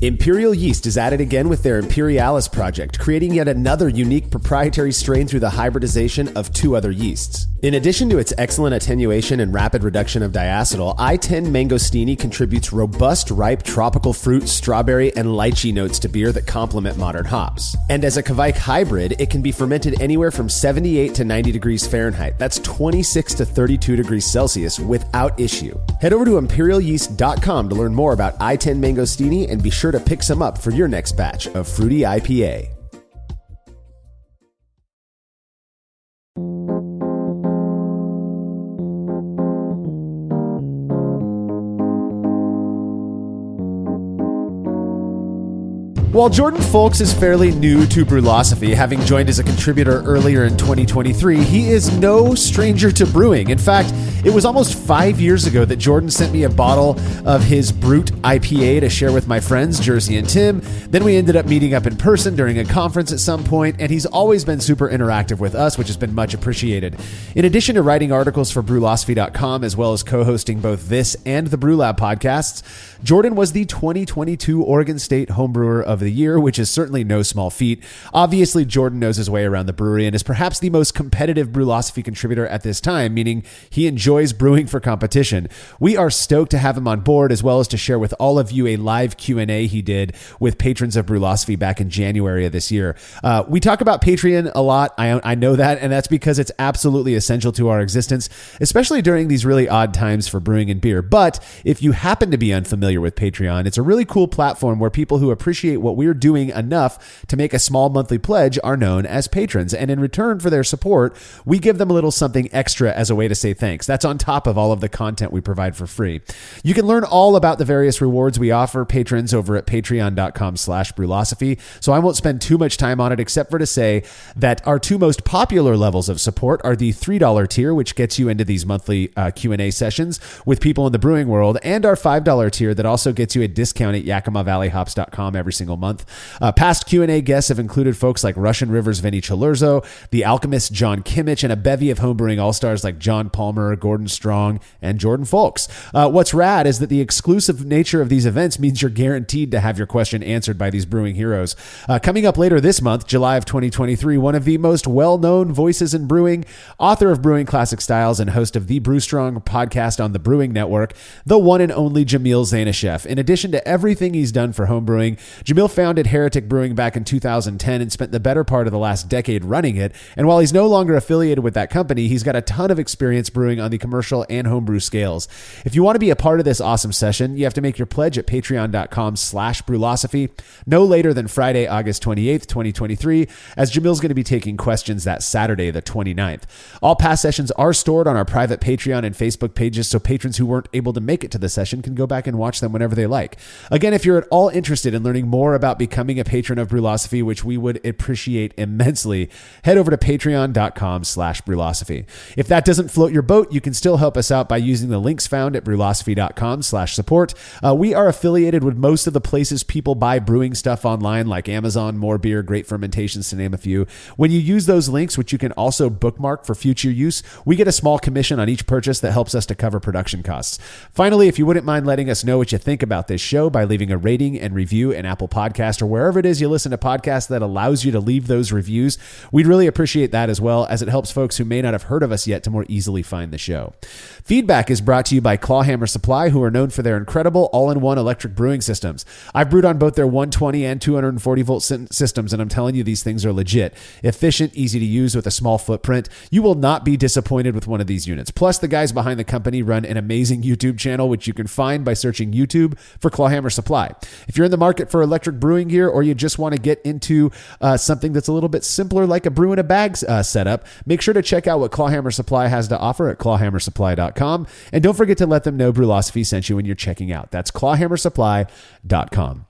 Imperial Yeast is at it again with their Imperialis project, creating yet another unique proprietary strain through the hybridization of two other yeasts. In addition to its excellent attenuation and rapid reduction of diacetyl, I-10 Mangostini contributes robust, ripe tropical fruit, strawberry, and lychee notes to beer that complement modern hops. And as a Kveik hybrid, it can be fermented anywhere from 78 to 90 degrees Fahrenheit. That's 26 to 32 degrees Celsius without issue. Head over to imperialyeast.com to learn more about I-10 Mangostini and be sure to pick some up for your next batch of fruity IPA. While Jordan Folks is fairly new to Brewlosophy, having joined as a contributor earlier in 2023, he is no stranger to brewing. In fact, it was almost 5 years ago that Jordan sent me a bottle of his Brut IPA to share with my friends, Jersey and Tim. Then we ended up meeting up in person during a conference at some point, and he's always been super interactive with us, which has been much appreciated. In addition to writing articles for Brewlosophy.com, as well as co-hosting both this and the Brewlab podcasts, Jordan was the 2022 Oregon State Homebrewer of the Year, which is certainly no small feat. Obviously, Jordan knows his way around the brewery and is perhaps the most competitive Brewlosophy contributor at this time, meaning he enjoys brewing for competition. We are stoked to have him on board, as well as to share with all of you a live Q&A he did with patrons of Brewlosophy back in January of this year. We talk about Patreon a lot. I know that, and that's because it's absolutely essential to our existence, especially during these really odd times for brewing and beer. But if you happen to be unfamiliar with Patreon, it's a really cool platform where people who appreciate what we're doing enough to make a small monthly pledge are known as patrons. And in return for their support, we give them a little something extra as a way to say thanks. That's on top of all of the content we provide for free. You can learn all about the various rewards we offer patrons over at patreon.com/brewlosophy. So I won't spend too much time on it, except for to say that our two most popular levels of support are the $3 tier, which gets you into these monthly Q&A sessions with people in the brewing world, and our $5 tier that also gets you a discount at YakimaValleyHops.com every single month. Past Q&A guests have included folks like Russian River's Vinny Chilurzo, The Alchemist John Kimmich, and a bevy of homebrewing all-stars like John Palmer, Gordon Strong, and Jordan Folks. What's rad is that the exclusive nature of these events means you're guaranteed to have your question answered by these brewing heroes. Coming up later this month, July of 2023, one of the most well-known voices in brewing, author of Brewing Classic Styles and host of the Brew Strong podcast on the Brewing Network, the one and only Jamil Zainasheff. In addition to everything he's done for homebrewing, Jamil founded Heretic Brewing back in 2010 and spent the better part of the last decade running it. And while he's no longer affiliated with that company, he's got a ton of experience brewing on the commercial and homebrew scales. If you want to be a part of this awesome session, you have to make your pledge at patreon.com/brewlosophy no later than Friday, August 28th, 2023, as Jamil's going to be taking questions that Saturday, the 29th. All past sessions are stored on our private Patreon and Facebook pages, so patrons who weren't able to make it to the session can go back and watch them whenever they like. Again, if you're at all interested in learning more about becoming a patron of Brewlosophy, which we would appreciate immensely, head over to patreon.com/brewlosophy. If that doesn't float your boat, you can still help us out by using the links found at brewlosophy.com/support. We are affiliated with most of the places people buy brewing stuff online, like Amazon, More Beer, Great Fermentations, to name a few. When you use those links, which you can also bookmark for future use, we get a small commission on each purchase that helps us to cover production costs. Finally, if you wouldn't mind letting us know what you think about this show by leaving a rating and review in Apple Podcast or wherever it is you listen to podcasts that allows you to leave those reviews, we'd really appreciate that, as well as it helps folks who may not have heard of us yet to more easily find the show. Feedback is brought to you by Clawhammer Supply, who are known for their incredible all-in-one electric brewing systems. I've brewed on both their 120 and 240 volt systems, and I'm telling you, these things are legit. Efficient, easy to use with a small footprint. You will not be disappointed with one of these units. Plus, the guys behind the company run an amazing YouTube channel, which you can find by searching YouTube for Clawhammer Supply. If you're in the market for electric brewing gear, or you just want to get into something that's a little bit simpler, like a brew in a bag setup, make sure to check out what Clawhammer Supply has to offer at clawhammersupply.com. And don't forget to let them know Brewlosophy sent you when you're checking out. That's clawhammersupply.com.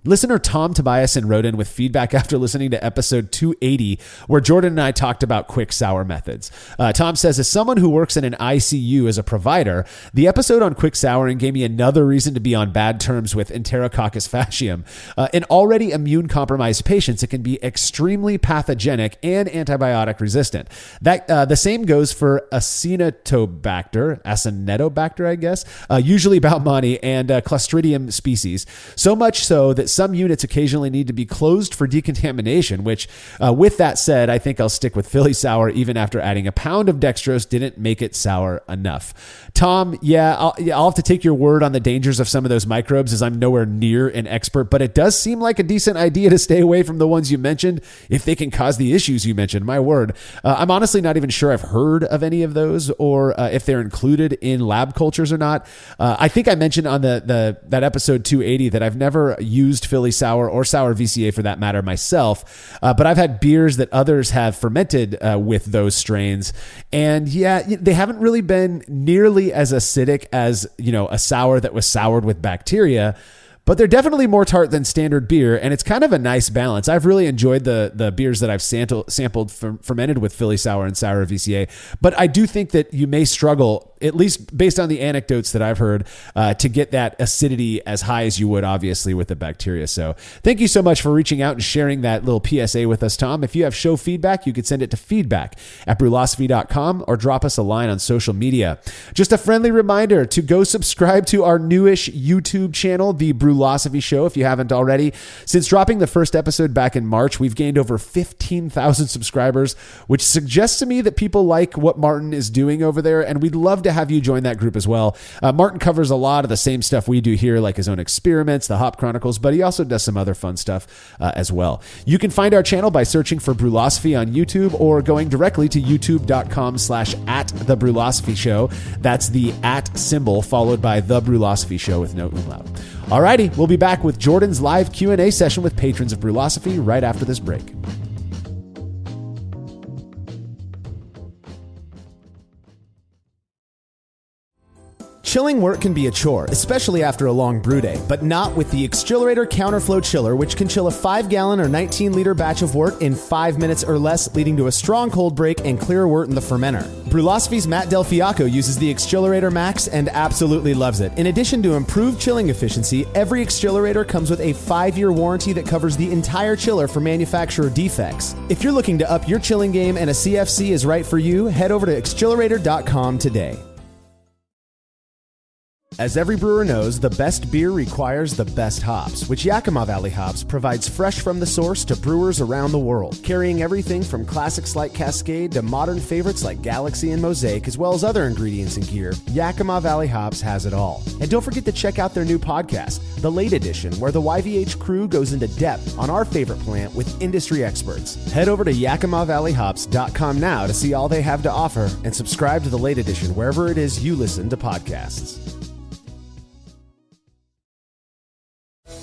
Listener Tom Tobiason wrote in with feedback after listening to episode 280, where Jordan and I talked about quick sour methods. Tom says, as someone who works in an ICU as a provider, the episode on quick souring gave me another reason to be on bad terms with Enterococcus fascium. In already immune-compromised patients, it can be extremely pathogenic and antibiotic resistant. The same goes for Acinetobacter, I guess, usually Baumannii, and Clostridium species. So much so that some units occasionally need to be closed for decontamination, which, with that said, I think I'll stick with Philly sour even after adding a pound of dextrose didn't make it sour enough. Tom, I'll have to take your word on the dangers of some of those microbes, as I'm nowhere near an expert, but it does seem like a decent idea to stay away from the ones you mentioned if they can cause the issues you mentioned. My word. I'm honestly not even sure I've heard of any of those, or if they're included in lab cultures or not. I think I mentioned on that episode 280 that I've never used Philly sour or sour VCA for that matter myself, but I've had beers that others have fermented with those strains, and they haven't really been nearly as acidic as, a sour that was soured with bacteria. But they're definitely more tart than standard beer, and it's kind of a nice balance. I've really enjoyed the beers that I've sampled fermented with Philly sour and sour VCA, but I do think that you may struggle, at least based on the anecdotes that I've heard, to get that acidity as high as you would, obviously, with the bacteria. So thank you so much for reaching out and sharing that little PSA with us, Tom. If you have show feedback, you could send it to feedback@brulosophy.com or drop us a line on social media. Just a friendly reminder to go subscribe to our newish YouTube channel, The Brulosophy Show, if you haven't already. Since dropping the first episode back in March, we've gained over 15,000 subscribers, which suggests to me that people like what Martin is doing over there, and we'd love to have you join that group as well. Martin covers a lot of the same stuff we do here, like his own experiments, the Hop Chronicles, but he also does some other fun stuff as well. You can find our channel by searching for Brulosophy on YouTube or going directly to youtube.com/@thebrulosophy show. That's the @ symbol followed by The Brulosophy Show with no umlaut. Alrighty, we'll be back with Jordan's live Q&A session with patrons of Brulosophy right after this break. Chilling work can be a chore, especially after a long brew day, but not with the Xchillerator Counterflow Chiller, which can chill a 5-gallon or 19-liter batch of wort in 5 minutes or less, leading to a strong cold break and clear wort in the fermenter. Brulosophy's Matt Del Fiacco uses the Xchillerator Max and absolutely loves it. In addition to improved chilling efficiency, every Xchillerator comes with a 5-year warranty that covers the entire chiller for manufacturer defects. If you're looking to up your chilling game and a CFC is right for you, head over to Xchillerator.com today. As every brewer knows, the best beer requires the best hops, which Yakima Valley Hops provides fresh from the source to brewers around the world, carrying everything from classics like Cascade to modern favorites like Galaxy and Mosaic, as well as other ingredients and gear. Yakima Valley Hops has it all. And don't forget to check out their new podcast, The Late Edition, where the YVH crew goes into depth on our favorite plant with industry experts. Head over to YakimaValleyHops.com now to see all they have to offer and subscribe to The Late Edition wherever it is you listen to podcasts.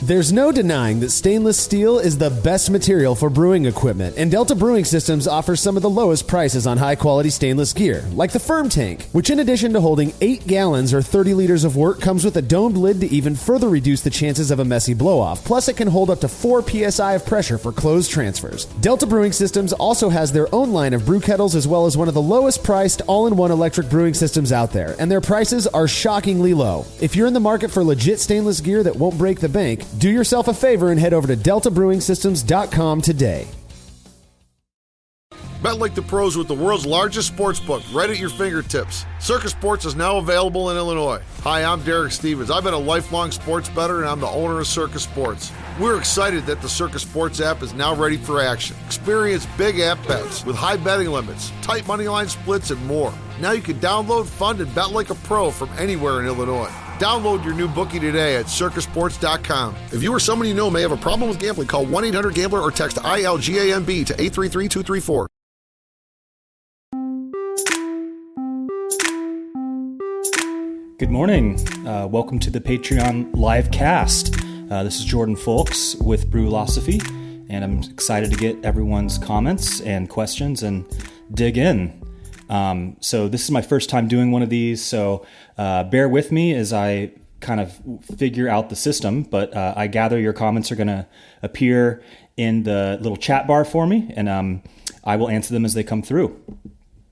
There's no denying that stainless steel is the best material for brewing equipment, and Delta Brewing Systems offers some of the lowest prices on high-quality stainless gear, like the Firm Tank, which in addition to holding 8 gallons or 30 liters of wort, comes with a domed lid to even further reduce the chances of a messy blow-off. Plus, it can hold up to 4 psi of pressure for closed transfers. Delta Brewing Systems also has their own line of brew kettles, as well as one of the lowest-priced all-in-one electric brewing systems out there, and their prices are shockingly low. If you're in the market for legit stainless gear that won't break the bank, do yourself a favor and head over to deltabrewingsystems.com today. Bet like the pros with the world's largest sports book right at your fingertips. Circus Sports is now available in Illinois. Hi, I'm Derek Stevens. I've been a lifelong sports bettor, and I'm the owner of Circus Sports. We're excited that the Circus Sports app is now ready for action. Experience big app bets with high betting limits, tight money line splits, and more. Now you can download, fund, and bet like a pro from anywhere in Illinois. Download your new bookie today at circusports.com. If you or someone you know may have a problem with gambling, call 1-800-GAMBLER or text ILGAMB to 833-234. Good morning. Welcome to the Patreon live cast. This is Jordan Folks with Brulosophy, and I'm excited to get everyone's comments and questions and dig in. So this is my first time doing one of these, so bear with me as I kind of figure out the system, but I gather your comments are going to appear in the little chat bar for me, and I will answer them as they come through.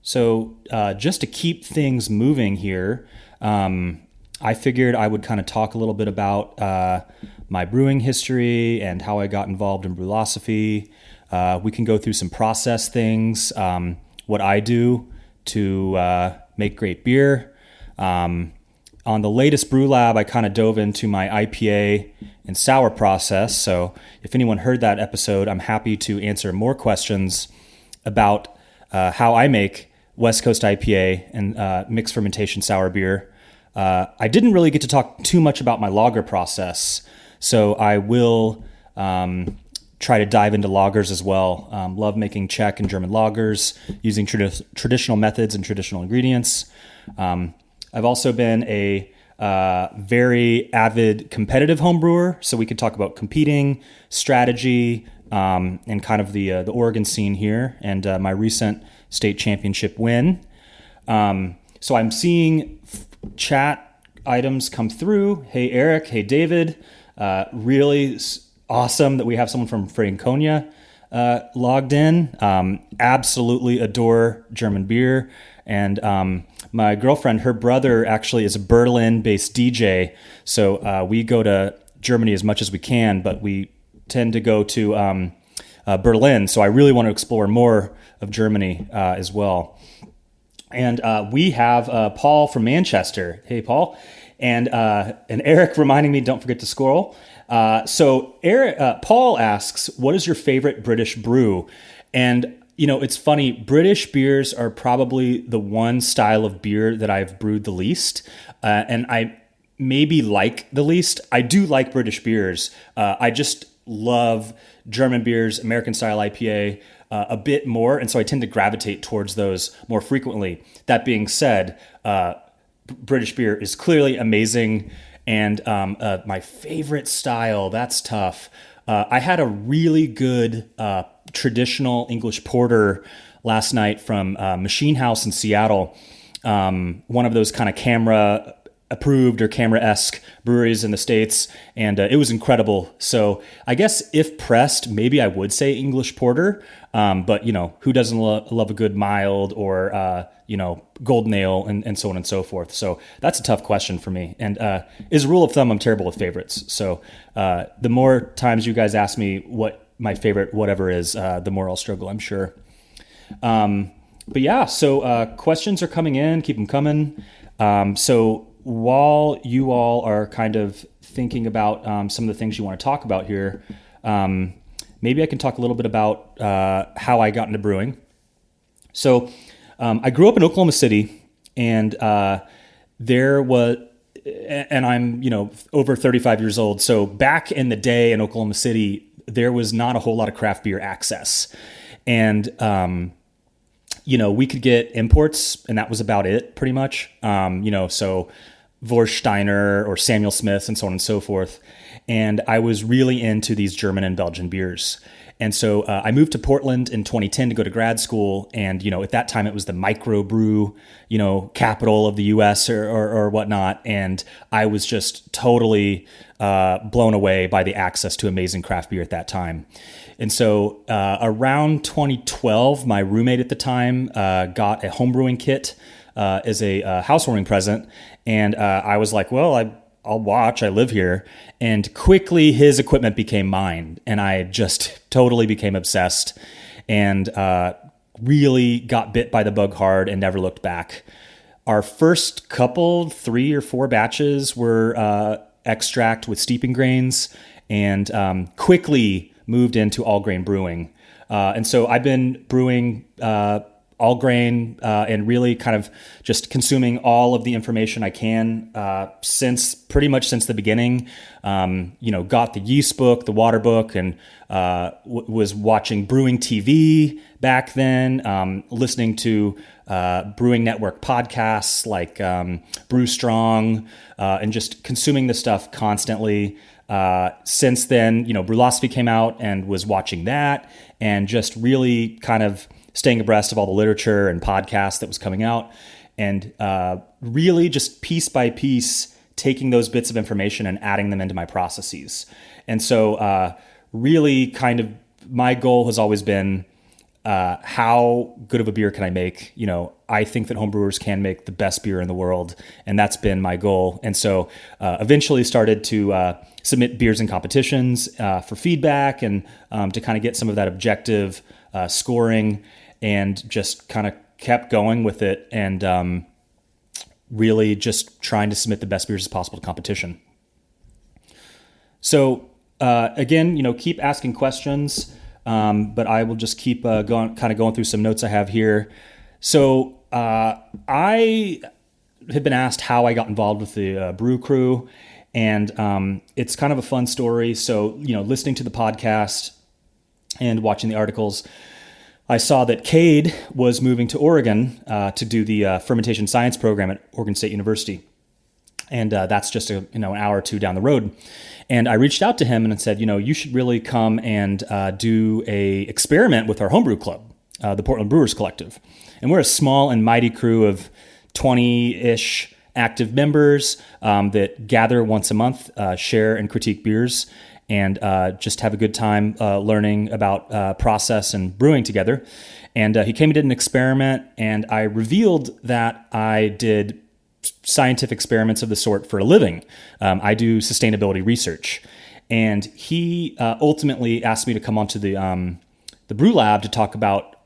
So just to keep things moving here, I figured I would kind of talk a little bit about my brewing history and how I got involved in Brewlosophy. We can go through some process things, what I do to make great beer. On the latest Brew Lab, I kind of dove into my IPA and sour process. So if anyone heard that episode, I'm happy to answer more questions about how I make West Coast IPA and mixed fermentation sour beer. I didn't really get to talk too much about my lager process, so I will try to dive into lagers as well. Love making Czech and German lagers using traditional methods and traditional ingredients. I've also been a very avid competitive homebrewer, so we could talk about competing, strategy, and kind of the Oregon scene here, and my recent state championship win. So I'm seeing chat items come through. Hey, Eric. Hey, David. Really awesome that we have someone from Franconia logged in. Absolutely adore German beer. And my girlfriend, her brother actually is a Berlin-based DJ. So we go to Germany as much as we can, but we tend to go to Berlin. So I really want to explore more of Germany as well. And we have Paul from Manchester. Hey, Paul. And Eric reminding me, don't forget to scroll. So Paul asks, what is your favorite British brew? And, you know, it's funny, British beers are probably the one style of beer that I've brewed the least. And I maybe like the least. I do like British beers. I just love German beers, American style IPA, a bit more, and so I tend to gravitate towards those more frequently. That being said, British beer is clearly amazing, and my favorite style, that's tough. I had a really good traditional English porter last night from Machine House in Seattle, one of those kind of camera approved or camera-esque breweries in the States, and it was incredible. So I guess if pressed, maybe I would say English porter, but you know, who doesn't love a good mild or you know, golden ale and so on and so forth. So that's a tough question for me. And as a rule of thumb, I'm terrible with favorites. So the more times you guys ask me what my favorite whatever is, the more I'll struggle, I'm sure. But yeah, so questions are coming in, keep them coming. So while you all are kind of thinking about some of the things you want to talk about here, maybe I can talk a little bit about how I got into brewing. So I grew up in Oklahoma City, and there was, and I'm, you know, over 35 years old. So back in the day in Oklahoma City, there was not a whole lot of craft beer access. And, you know, we could get imports, and that was about it pretty much. You know, so Vorsteiner or Samuel Smith and so on and so forth. And I was really into these German and Belgian beers. And so I moved to Portland in 2010 to go to grad school. And, you know, at that time it was the microbrew, you know, capital of the US or whatnot. And I was just totally blown away by the access to amazing craft beer at that time. And so around 2012, my roommate at the time got a homebrewing kit as a housewarming present. And I was like, well, I'll watch, I live here. And quickly his equipment became mine. And I just totally became obsessed and really got bit by the bug hard and never looked back. Our first couple, 3 or 4 batches were extract with steeping grains, and quickly moved into all grain brewing. And so I've been brewing all grain and really kind of just consuming all of the information I can since the beginning. You know, got the yeast book, the water book, and was watching Brewing TV back then, listening to Brewing Network podcasts like Brew Strong, and just consuming this stuff constantly. Since then, you know, Brewlosophy came out and was watching that and just really kind of staying abreast of all the literature and podcasts that was coming out, and really just piece by piece taking those bits of information and adding them into my processes. And so really kind of my goal has always been, how good of a beer can I make? I think that homebrewers can make the best beer in the world, and that's been my goal. And so eventually started to submit beers in competitions for feedback and to kind of get some of that objective scoring, and just kind of kept going with it, and really just trying to submit the best beers as possible to competition. So again, keep asking questions. But I will just keep going through some notes I have here. So I have been asked how I got involved with the Brew Crew, and it's kind of a fun story. So, listening to the podcast and watching the articles, I saw that Cade was moving to Oregon to do the fermentation science program at Oregon State University. And that's just an hour or two down the road. And I reached out to him and said, you should really come and do a experiment with our homebrew club, the Portland Brewers Collective. And we're a small and mighty crew of 20-ish active members that gather once a month, share and critique beers, and just have a good time learning about process and brewing together. And he came and did an experiment, and I revealed that I did scientific experiments of the sort for a living. I do sustainability research, and he ultimately asked me to come onto the Brew Lab to talk about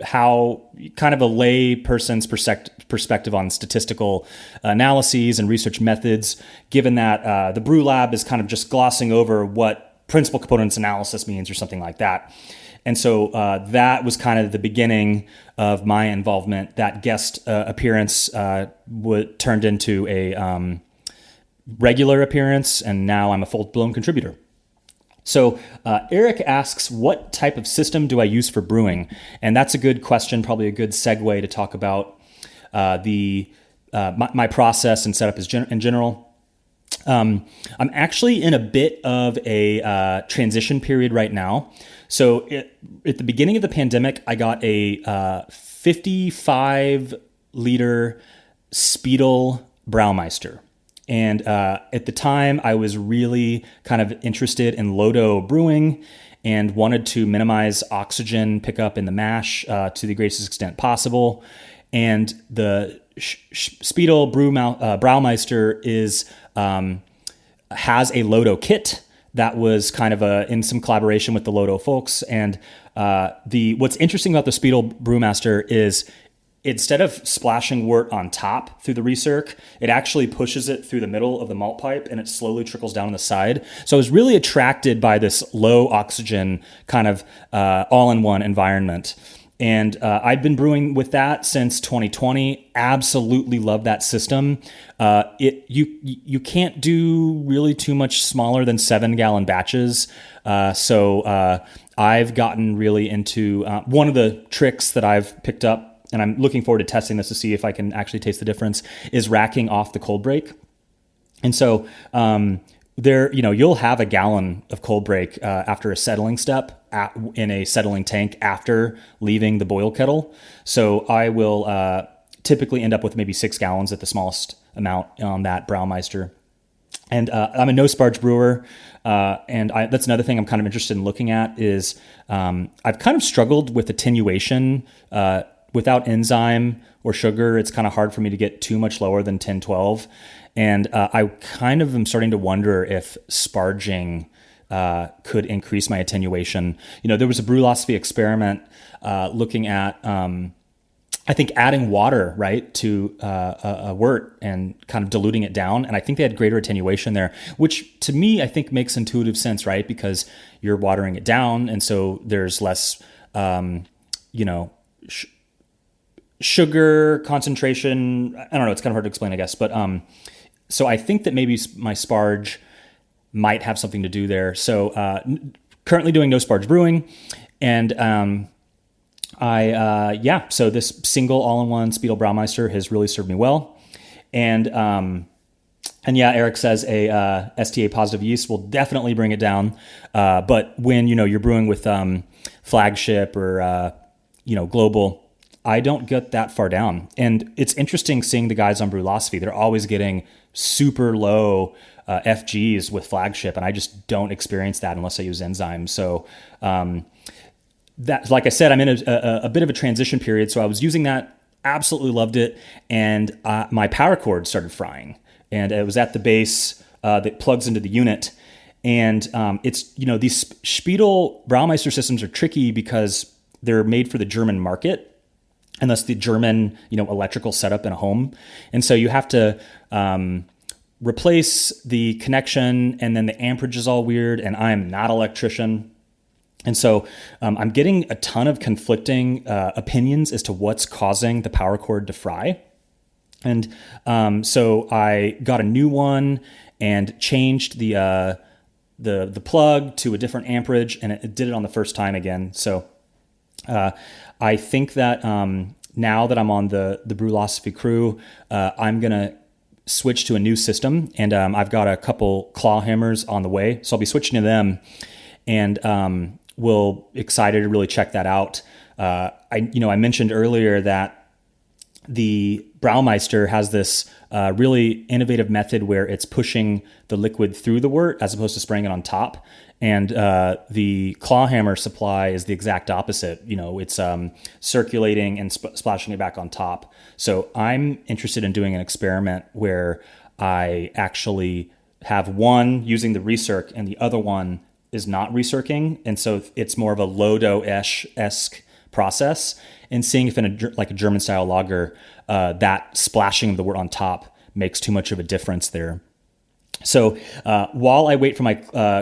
how kind of a lay person's perspective on statistical analyses and research methods, given that the Brew Lab is kind of just glossing over what principal components analysis means or something like that. And so that was kind of the beginning of my involvement. That guest appearance turned into a regular appearance, and now I'm a full-blown contributor. So Eric asks, what type of system do I use for brewing? And that's a good question, probably a good segue to talk about my process and setup in general. I'm actually in a bit of a transition period right now. So at the beginning of the pandemic, I got a 55-liter Speedle Braumeister. And at the time, I was really kind of interested in low-dough brewing and wanted to minimize oxygen pickup in the mash to the greatest extent possible. And the Speedle Braumeister has a low-dough kit that was kind of in some collaboration with the Lodo folks. And what's interesting about the Speedle Brewmaster is instead of splashing wort on top through the recirc, it actually pushes it through the middle of the malt pipe and it slowly trickles down the side. So I was really attracted by this low oxygen kind of all-in-one environment. And I'd been brewing with that since 2020. Absolutely love that system. You can't do really too much smaller than 7-gallon batches. So I've gotten really into one of the tricks that I've picked up, and I'm looking forward to testing this to see if I can actually taste the difference, is racking off the cold break. And so you'll have a gallon of cold break after a settling step in a settling tank after leaving the boil kettle. So I will typically end up with maybe 6 gallons at the smallest amount on that Braumeister. And I'm a no sparge brewer. And that's another thing I'm kind of interested in looking at is I've kind of struggled with attenuation without enzyme or sugar. It's kind of hard for me to get too much lower than 10-12. And I kind of am starting to wonder if sparging could increase my attenuation. There was a Brewlosophy experiment looking at, I think, adding water, right, to a wort and kind of diluting it down. And I think they had greater attenuation there, which to me, I think makes intuitive sense, right? Because you're watering it down. And so there's less, sugar concentration. I don't know. It's kind of hard to explain, I guess. But so I think that maybe my sparge might have something to do there. So currently doing no sparge brewing. And so this single all-in-one Speedle Braumeister has really served me well. And Eric says a STA positive yeast will definitely bring it down. But when, you're brewing with Flagship or, Global, I don't get that far down. And it's interesting seeing the guys on Brewlosophy. They're always getting super low FGs with flagship, and I just don't experience that unless I use enzymes. So that, like I said, I'm in a bit of a transition period. So I was using that, absolutely loved it, and my power cord started frying, and it was at the base that plugs into the unit. And it's, these Spiegel Braumeister systems are tricky because they're made for the German market, and thus the German, electrical setup in a home. And so you have to replace the connection, and then the amperage is all weird, and I'm not an electrician. And so I'm getting a ton of conflicting opinions as to what's causing the power cord to fry. And so I got a new one and changed the plug to a different amperage, and it did it on the first time again. So I think that now that I'm on the Brulosophy crew, I'm going to switch to a new system, and I've got a couple claw hammers on the way. So I'll be switching to them, and we'll excited to really check that out. I mentioned earlier that the Braumeister has this really innovative method where it's pushing the liquid through the wort as opposed to spraying it on top. And the clawhammer supply is the exact opposite. It's circulating and splashing it back on top. So I'm interested in doing an experiment where I actually have one using the recirc and the other one is not recircing. And so it's more of a Lodo-esque process, and seeing if in a German style lager, that splashing of the wort on top makes too much of a difference there. So while I wait for my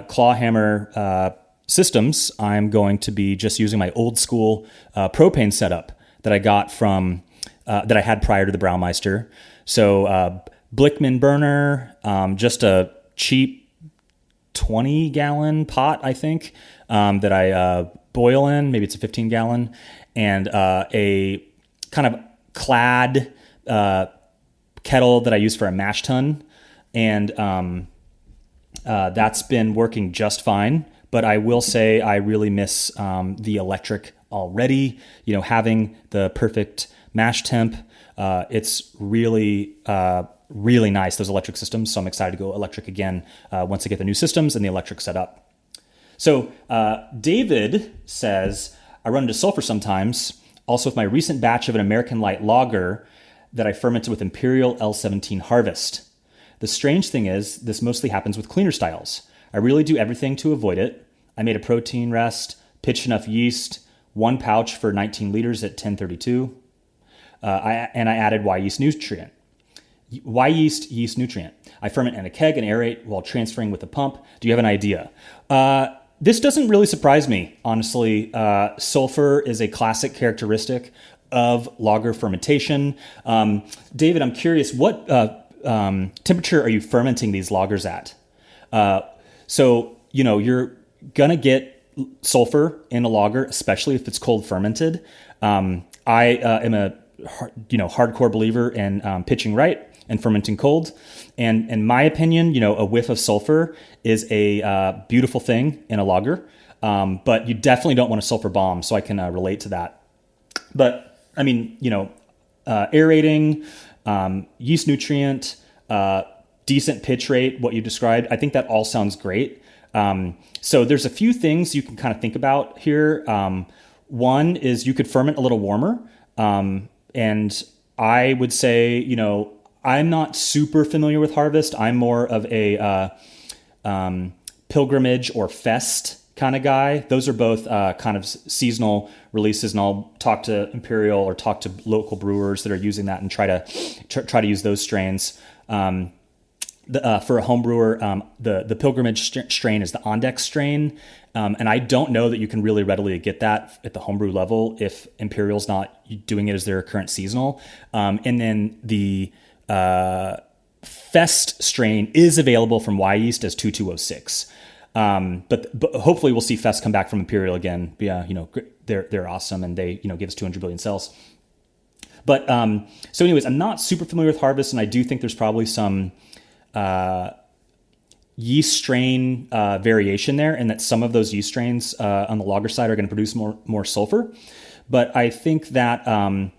claw hammer systems, I'm going to be just using my old school propane setup that I got from that I had prior to the Braumeister. So Blickman burner, just a cheap 20-gallon pot, I think, that I boil in. Maybe it's a 15-gallon, and a kind of clad kettle that I use for a mash tun. And that's been working just fine. But I will say I really miss the electric already. Having the perfect mash temp, it's really really nice, those electric systems. So I'm excited to go electric again once I get the new systems and the electric set up. So David says, I run into sulfur sometimes, also with my recent batch of an American Light Lager that I fermented with Imperial L17 Harvest. The strange thing is, this mostly happens with cleaner styles. I really do everything to avoid it. I made a protein rest, pitched enough yeast, 1 pouch for 19 liters at 1032. I added Y yeast nutrient. Y yeast nutrient. I ferment in a keg and aerate while transferring with a pump. Do you have an idea? This doesn't really surprise me, honestly. Sulfur is a classic characteristic of lager fermentation. David, I'm curious, what temperature are you fermenting these lagers at? So you're gonna get sulfur in a lager, especially if it's cold fermented. I am a hardcore believer in pitching right and fermenting cold. And in my opinion, a whiff of sulfur is a beautiful thing in a lager. But you definitely don't want a sulfur bomb. So I can relate to that. But I mean, aerating, yeast nutrient, decent pitch rate, what you described, I think that all sounds great. So there's a few things you can kind of think about here. One is you could ferment a little warmer. And I would say, I'm not super familiar with Harvest. I'm more of a Pilgrimage or Fest kind of guy. Those are both kind of seasonal releases, and I'll talk to Imperial or talk to local brewers that are using that and try to use those strains. For a home brewer, the Pilgrimage strain is the Ondex strain, and I don't know that you can really readily get that at the homebrew level if Imperial's not doing it as their current seasonal. And then the Fest strain is available from Y Yeast as 2206. But hopefully we'll see Fest come back from Imperial again. Yeah, they're awesome, and they give us 200 billion cells. But so anyways, I'm not super familiar with Harvest, and I do think there's probably some yeast strain variation there, and that some of those yeast strains on the lager side are going to produce more sulfur. But I think that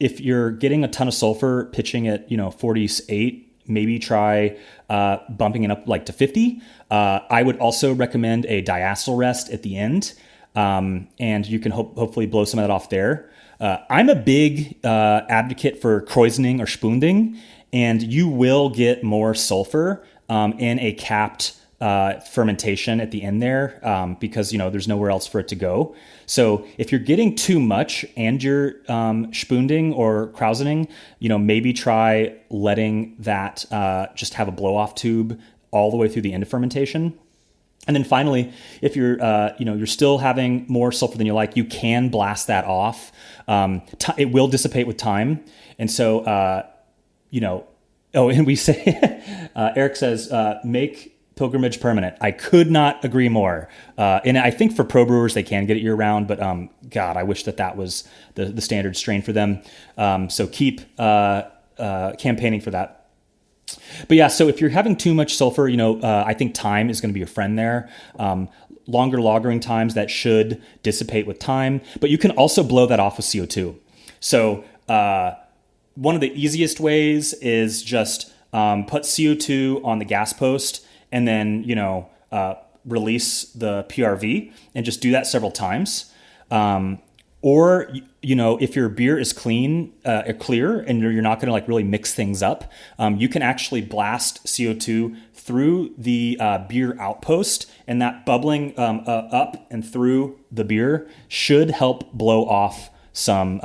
if you're getting a ton of sulfur pitching at 48 maybe try bumping it up like to 50. I would also recommend a diacetyl rest at the end, and you can hopefully blow some of that off there. I'm a big advocate for kreuzening or spunding, and you will get more sulfur in a capped fermentation at the end there because there's nowhere else for it to go. So if you're getting too much and you're spunding or krausening, maybe try letting that just have a blow off tube all the way through the end of fermentation. And then finally, if you're you're still having more sulfur than you like, you can blast that off. It will dissipate with time, and so Oh, and we say Eric says make pilgrimage permanent. I could not agree more. And I think for pro brewers, they can get it year round, but God, I wish that was the standard strain for them. So keep campaigning for that. But yeah, so if you're having too much sulfur, I think time is going to be your friend there. Longer lagering times that should dissipate with time, but you can also blow that off with CO2. So one of the easiest ways is just put CO2 on the gas post and then, release the PRV and just do that several times. Or, if your beer is clear and you're not going to really mix things up, you can actually blast CO2 through the beer outpost, and that bubbling up and through the beer should help blow off some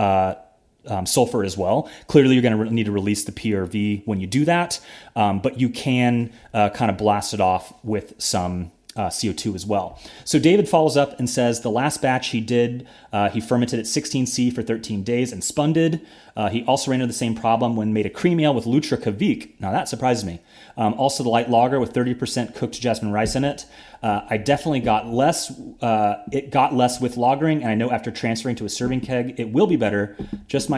sulfur as well. Clearly, you're going to need to release the PRV when you do that, but you can kind of blast it off with some CO2 as well. So David follows up and says the last batch he did, he fermented at 16C for 13 days and spunded. He also ran into the same problem when made a cream ale with Lutra Kavik. Now that surprises me. Also the light lager with 30% cooked jasmine rice in it. I definitely got less. It got less with lagering, and I know after transferring to a serving keg, it will be better. Just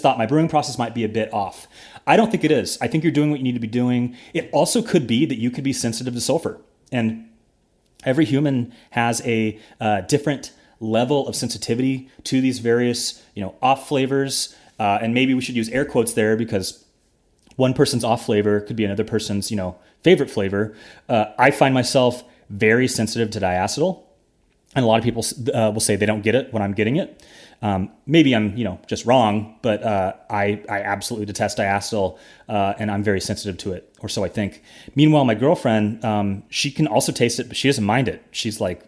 thought my brewing process might be a bit off. I don't think it is. I think you're doing what you need to be doing. It also could be that you could be sensitive to sulfur. And every human has a different level of sensitivity to these various, off flavors. And maybe we should use air quotes there because one person's off flavor could be another person's, favorite flavor. I find myself very sensitive to diacetyl. And a lot of people will say they don't get it when I'm getting it. Maybe I'm, just wrong, but I absolutely detest diacetyl, and I'm very sensitive to it, or so I think. Meanwhile, my girlfriend, she can also taste it, but she doesn't mind it. She's like,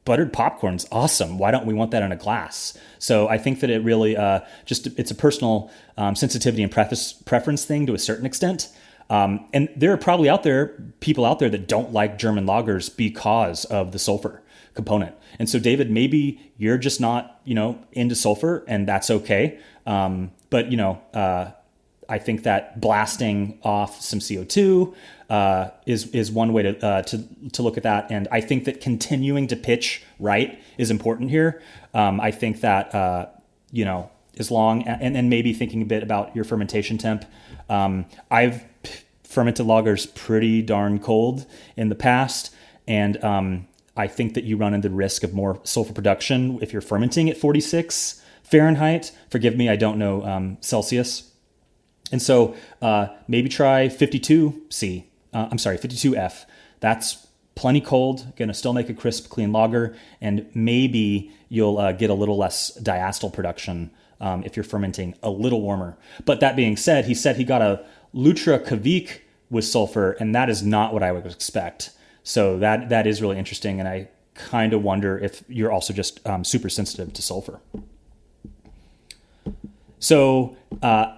buttered popcorn's awesome. Why don't we want that in a glass? So I think that it really it's a personal sensitivity and preference thing to a certain extent. And there are probably people out there that don't like German lagers because of the sulfur component. And so David, maybe you're just not, into sulfur, and that's okay. But I think that blasting off some CO2 is one way to look at that. And I think that continuing to pitch right is important here. I think that as long and maybe thinking a bit about your fermentation temp. I've fermented lagers pretty darn cold in the past, and I think that you run into the risk of more sulfur production if you're fermenting at 46 Fahrenheit. Forgive me, I don't know Celsius. And so maybe try 52F. That's plenty cold, going to still make a crisp, clean lager, and maybe you'll get a little less diacetyl production if you're fermenting a little warmer. But that being said, he got a Lutra Kavik with sulfur, and that is not what I would expect. So that is really interesting, and I kind of wonder if you're also just super sensitive to sulfur. So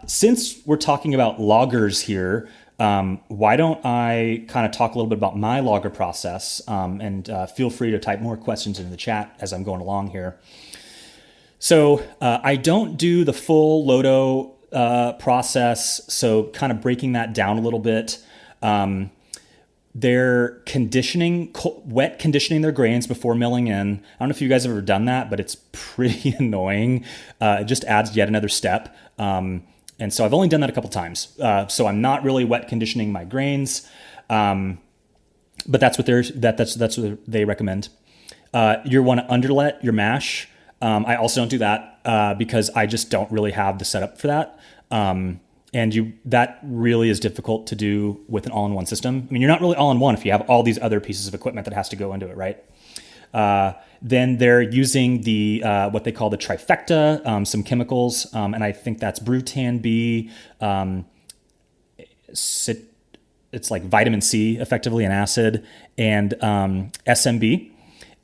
since we're talking about lagers here, why don't I kind of talk a little bit about my lager process, and feel free to type more questions into the chat as I'm going along here. So I don't do the full Lodo process, so kind of breaking that down a little bit. They're wet conditioning their grains before milling in. I don't know if you guys have ever done that, but it's pretty annoying. It just adds yet another step. And so I've only done that a couple times. So I'm not really wet conditioning my grains. But that's what that's what they recommend. You want to underlet your mash. I also don't do that because I just don't really have the setup for that. That really is difficult to do with an all-in-one system. I mean, you're not really all-in-one if you have all these other pieces of equipment that has to go into it, right? Then they're using the what they call the trifecta, some chemicals, and I think that's Brutan B. It's like vitamin C, effectively an acid, and SMB.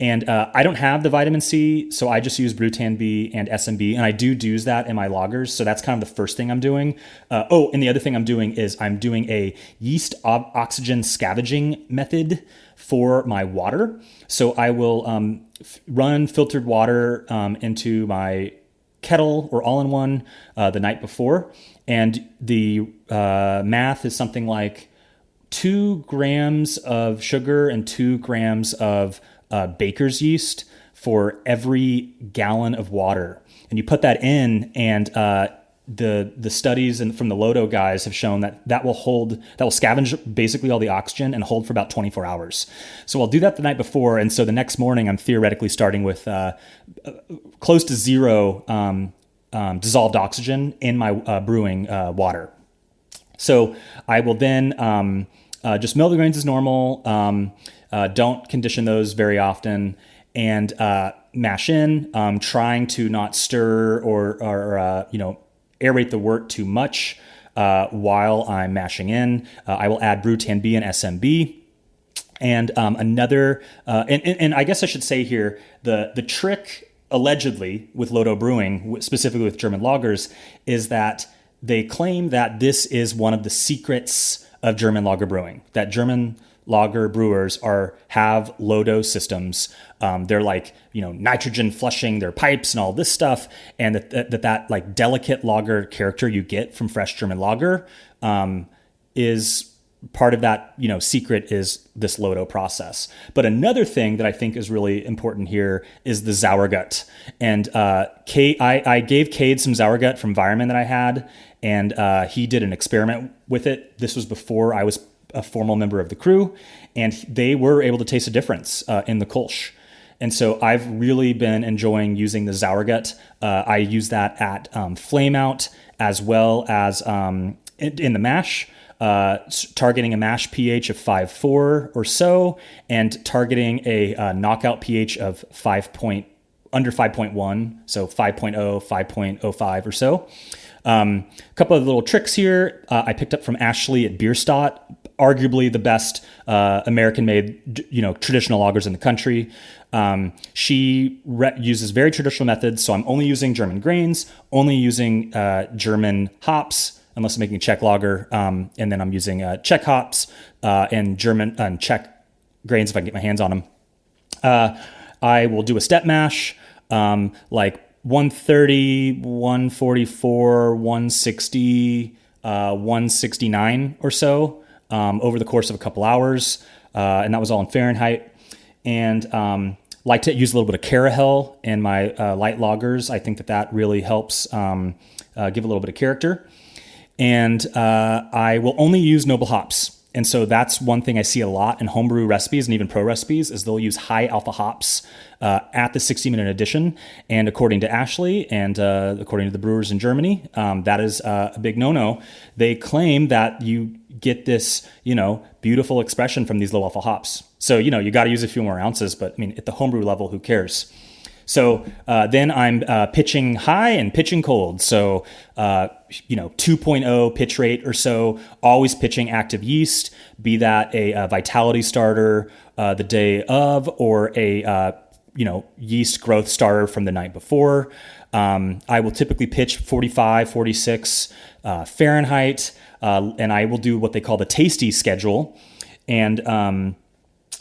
And I don't have the vitamin C, so I just use Brutan B and SMB, and I do use that in my loggers. So that's kind of the first thing I'm doing. And the other thing I'm doing is I'm doing a yeast oxygen scavenging method for my water. So I will run filtered water into my kettle or all-in-one the night before, and the math is something like 2 grams of sugar and 2 grams of baker's yeast for every gallon of water. And you put that in, and the studies from the Lodo guys have shown that will scavenge basically all the oxygen and hold for about 24 hours. So I'll do that the night before. And so the next morning, I'm theoretically starting with close to zero dissolved oxygen in my brewing water. So I will then just mill the grains as normal. Don't condition those very often, and mash in, trying to not stir or aerate the wort too much while I'm mashing in. I will add Brutan B and SMB. And and I guess I should say here, the trick allegedly with Lodo Brewing, specifically with German lagers, is that they claim that this is one of the secrets of German lager brewing, that German lager brewers have Lodo systems. They're like, nitrogen flushing their pipes and all this stuff. And that like delicate lager character you get from fresh German lager is part of that, secret is this Lodo process. But another thing that I think is really important here is the Sauergut. And I gave Cade some Sauergut from Weyermann that I had, and he did an experiment with it. This was before I was a formal member of the crew, and they were able to taste a difference in the Kolsch. And so I've really been enjoying using the Sauergut. I use that at Flame Out as well as in the mash, targeting a mash pH of 5.4 or so, and targeting a knockout pH of under 5.1, so 5.0, 5.05 or so. A couple of little tricks here I picked up from Ashley at Bierstadt, arguably the best American-made, traditional lagers in the country. She uses very traditional methods, so I'm only using German grains, only using German hops, unless I'm making a Czech lager, and then I'm using Czech hops and German and Czech grains if I can get my hands on them. I will do a step mash, like 130, 144, 160, 169 or so over the course of a couple hours, and that was all in Fahrenheit. And like to use a little bit of Carahel in my light lagers. I think that really helps give a little bit of character. And I will only use noble hops. And so that's one thing I see a lot in homebrew recipes and even pro recipes is they'll use high alpha hops at the 60-minute addition. And according to Ashley and according to the brewers in Germany, that is a big no-no. They claim that you get this, beautiful expression from these low alpha hops. So, you got to use a few more ounces, but I mean, at the homebrew level, who cares? So then I'm pitching high and pitching cold. So, 2.0 pitch rate or so, always pitching active yeast, be that a vitality starter the day of or a, yeast growth starter from the night before. I will typically pitch 45, 46 Fahrenheit, and I will do what they call the tasty schedule. And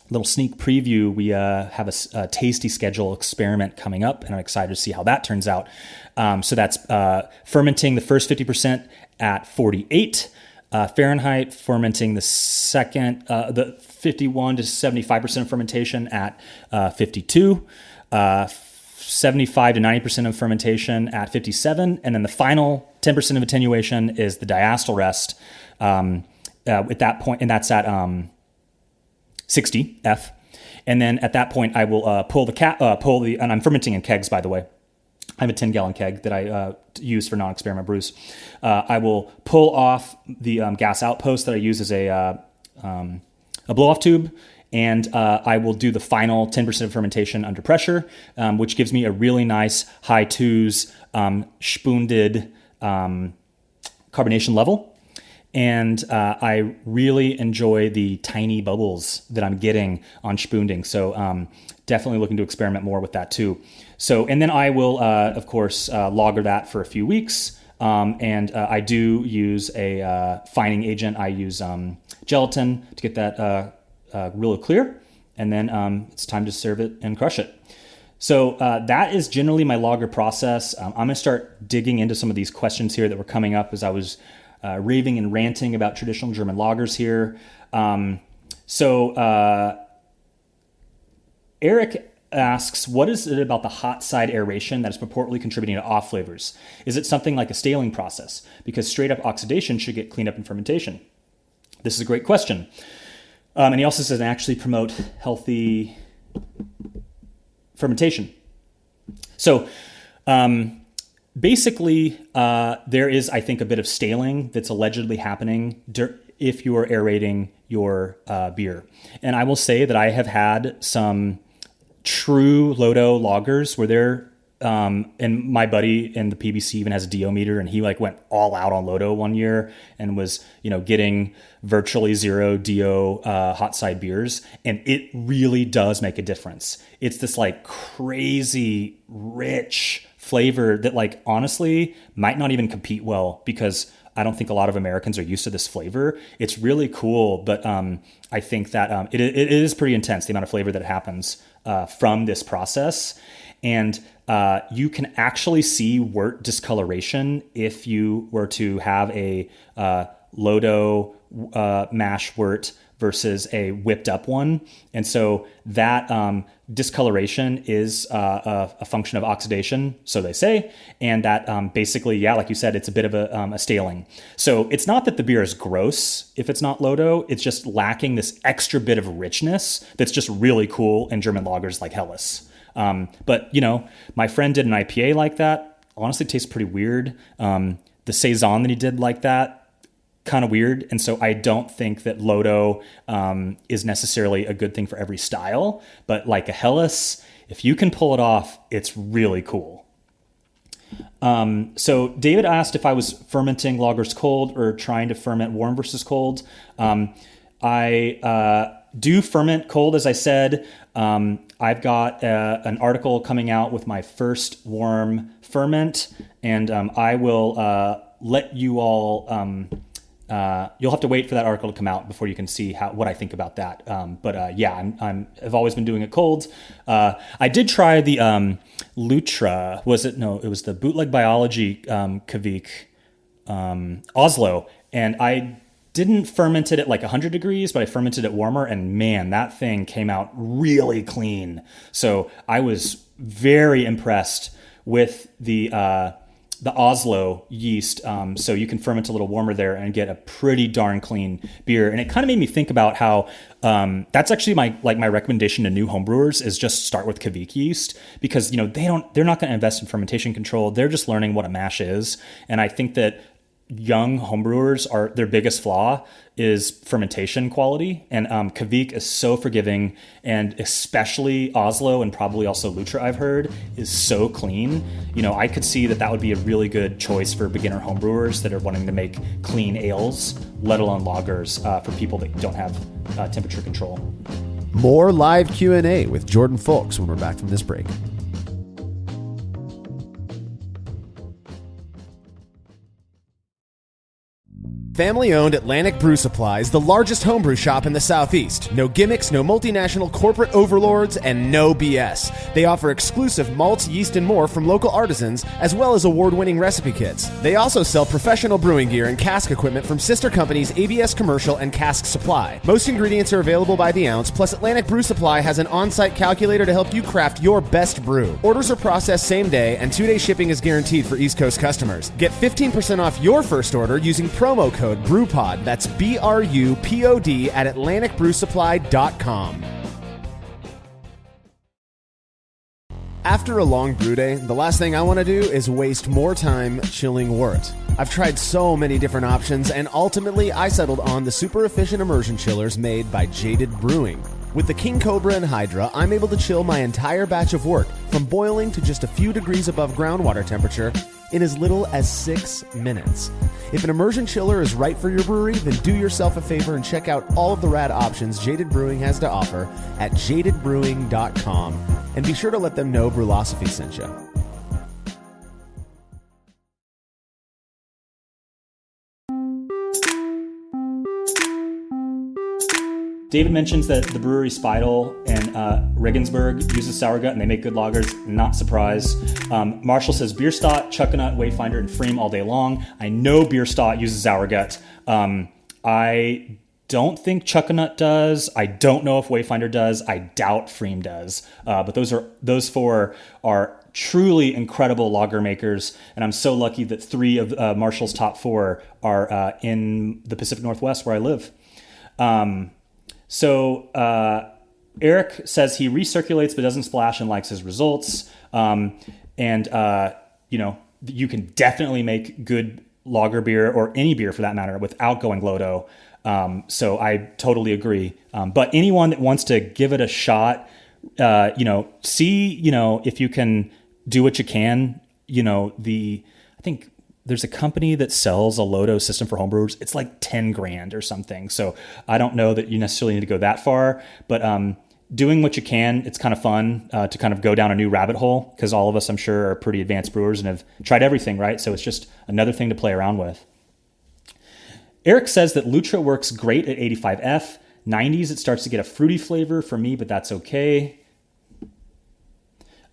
little sneak preview, we have a tasty schedule experiment coming up, and I'm excited to see how that turns out. So that's fermenting the first 50% at 48 Fahrenheit, fermenting the second, the 51 to 75% of fermentation at 52, 75 to 90% of fermentation at 57, and then the final 10% of attenuation is the diacetyl rest at that point, and that's at 60 F. And then at that point, I will pull the and I'm fermenting in kegs, by the way. I have a 10-gallon keg that I use for non-experiment brews. I will pull off the gas outpost that I use as a blow-off tube, and I will do the final 10% of fermentation under pressure, which gives me a really nice high twos spunded carbonation level. And I really enjoy the tiny bubbles that I'm getting on spunding. So definitely looking to experiment more with that too. So, and then I will, of course, lager that for a few weeks. And I do use a fining agent. I use gelatin to get that really clear. And then it's time to serve it and crush it. So that is generally my lager process. I'm going to start digging into some of these questions here that were coming up as I was raving and ranting about traditional German lagers here. Eric asks, what is it about the hot side aeration that is purportedly contributing to off flavors? Is it something like a staling process? Because straight up oxidation should get cleaned up in fermentation. This is a great question. And he also says, actually promote healthy fermentation. So basically, there is, I think, a bit of staling that's allegedly happening if you are aerating your beer. And I will say that I have had some true Lodo lagers where they're, and my buddy in the PBC even has a DO meter, and he like went all out on Lodo one year and was, getting virtually zero DO hot side beers. And it really does make a difference. It's this like crazy rich flavor that like honestly might not even compete well, because I don't think a lot of Americans are used to this flavor. It's really cool, but I think that it is pretty intense, the amount of flavor that happens from this process. And you can actually see wort discoloration if you were to have a Lodo mash wort versus a whipped up one. And so that discoloration is a function of oxidation, so they say. And that basically, yeah, like you said, it's a bit of a staling. So it's not that the beer is gross if it's not Lodo, it's just lacking this extra bit of richness that's just really cool in German lagers like Helles. But my friend did an IPA like that. Honestly, it tastes pretty weird. The Saison that he did like that, kind of weird. And so I don't think that Lodo is necessarily a good thing for every style, but like a Helles, if you can pull it off, it's really cool. So David asked if I was fermenting lagers cold or trying to ferment warm versus cold. I do ferment cold, as I said. I've got an article coming out with my first warm ferment, and I will let you all... you'll have to wait for that article to come out before you can see what I think about that. I've always been doing it cold. I did try the Lutra. It was the Bootleg Biology Kvik Oslo, and I didn't ferment it at like 100 degrees, but I fermented it warmer, and man, that thing came out really clean. So I was very impressed with the Oslo yeast. So you can ferment a little warmer there and get a pretty darn clean beer. And it kind of made me think about how that's actually my recommendation to new homebrewers is just start with Kvik yeast, because they're not going to invest in fermentation control. They're just learning what a mash is. And I think that young homebrewers their biggest flaw is fermentation quality, and Kvik is so forgiving, and especially Oslo and probably also Lutra, I've heard, is so clean. I could see that would be a really good choice for beginner homebrewers that are wanting to make clean ales, let alone lagers, for people that don't have temperature control. More live Q&A with Jordan Fulks when we're back from this break. Family-owned Atlantic Brew Supply is the largest homebrew shop in the Southeast. No gimmicks, no multinational corporate overlords, and no BS. They offer exclusive malts, yeast, and more from local artisans, as well as award-winning recipe kits. They also sell professional brewing gear and cask equipment from sister companies ABS Commercial and Cask Supply. Most ingredients are available by the ounce, plus Atlantic Brew Supply has an on-site calculator to help you craft your best brew. Orders are processed same day, and 2-day shipping is guaranteed for East Coast customers. Get 15% off your first order using promo code BREWPOD. That's BRUPOD at AtlanticBrewSupply.com. After a long brew day, the last thing I want to do is waste more time chilling wort. I've tried so many different options, and ultimately I settled on the super efficient immersion chillers made by Jaded Brewing. With the King Cobra and Hydra, I'm able to chill my entire batch of wort from boiling to just a few degrees above groundwater temperature in as little as 6 minutes. If an immersion chiller is right for your brewery, then do yourself a favor and check out all of the rad options Jaded Brewing has to offer at jadedbrewing.com. And be sure to let them know Brewlosophy sent you. David mentions that the brewery Speidel in Regensburg uses sour gut and they make good lagers. Not surprised. Marshall says Bierstadt, Chuckanut, Wayfinder, and Freem all day long. I know Bierstadt uses sour gut. I don't think Chuckanut does. I don't know if Wayfinder does. I doubt Freem does. But those four are truly incredible lager makers, and I'm so lucky that 3 of Marshall's top 4 are in the Pacific Northwest where I live. So Eric says he recirculates but doesn't splash and likes his results. You can definitely make good lager beer, or any beer for that matter, without going Lodo. So I totally agree. But anyone that wants to give it a shot, see, if you can do what you can. I think there's a company that sells a Lodo system for homebrewers. It's like 10 grand or something. So I don't know that you necessarily need to go that far, but doing what you can, it's kind of fun to kind of go down a new rabbit hole, because all of us, I'm sure, are pretty advanced brewers and have tried everything, right? So it's just another thing to play around with. Eric says that Lutra works great at 85F. 90s, it starts to get a fruity flavor for me, but that's okay.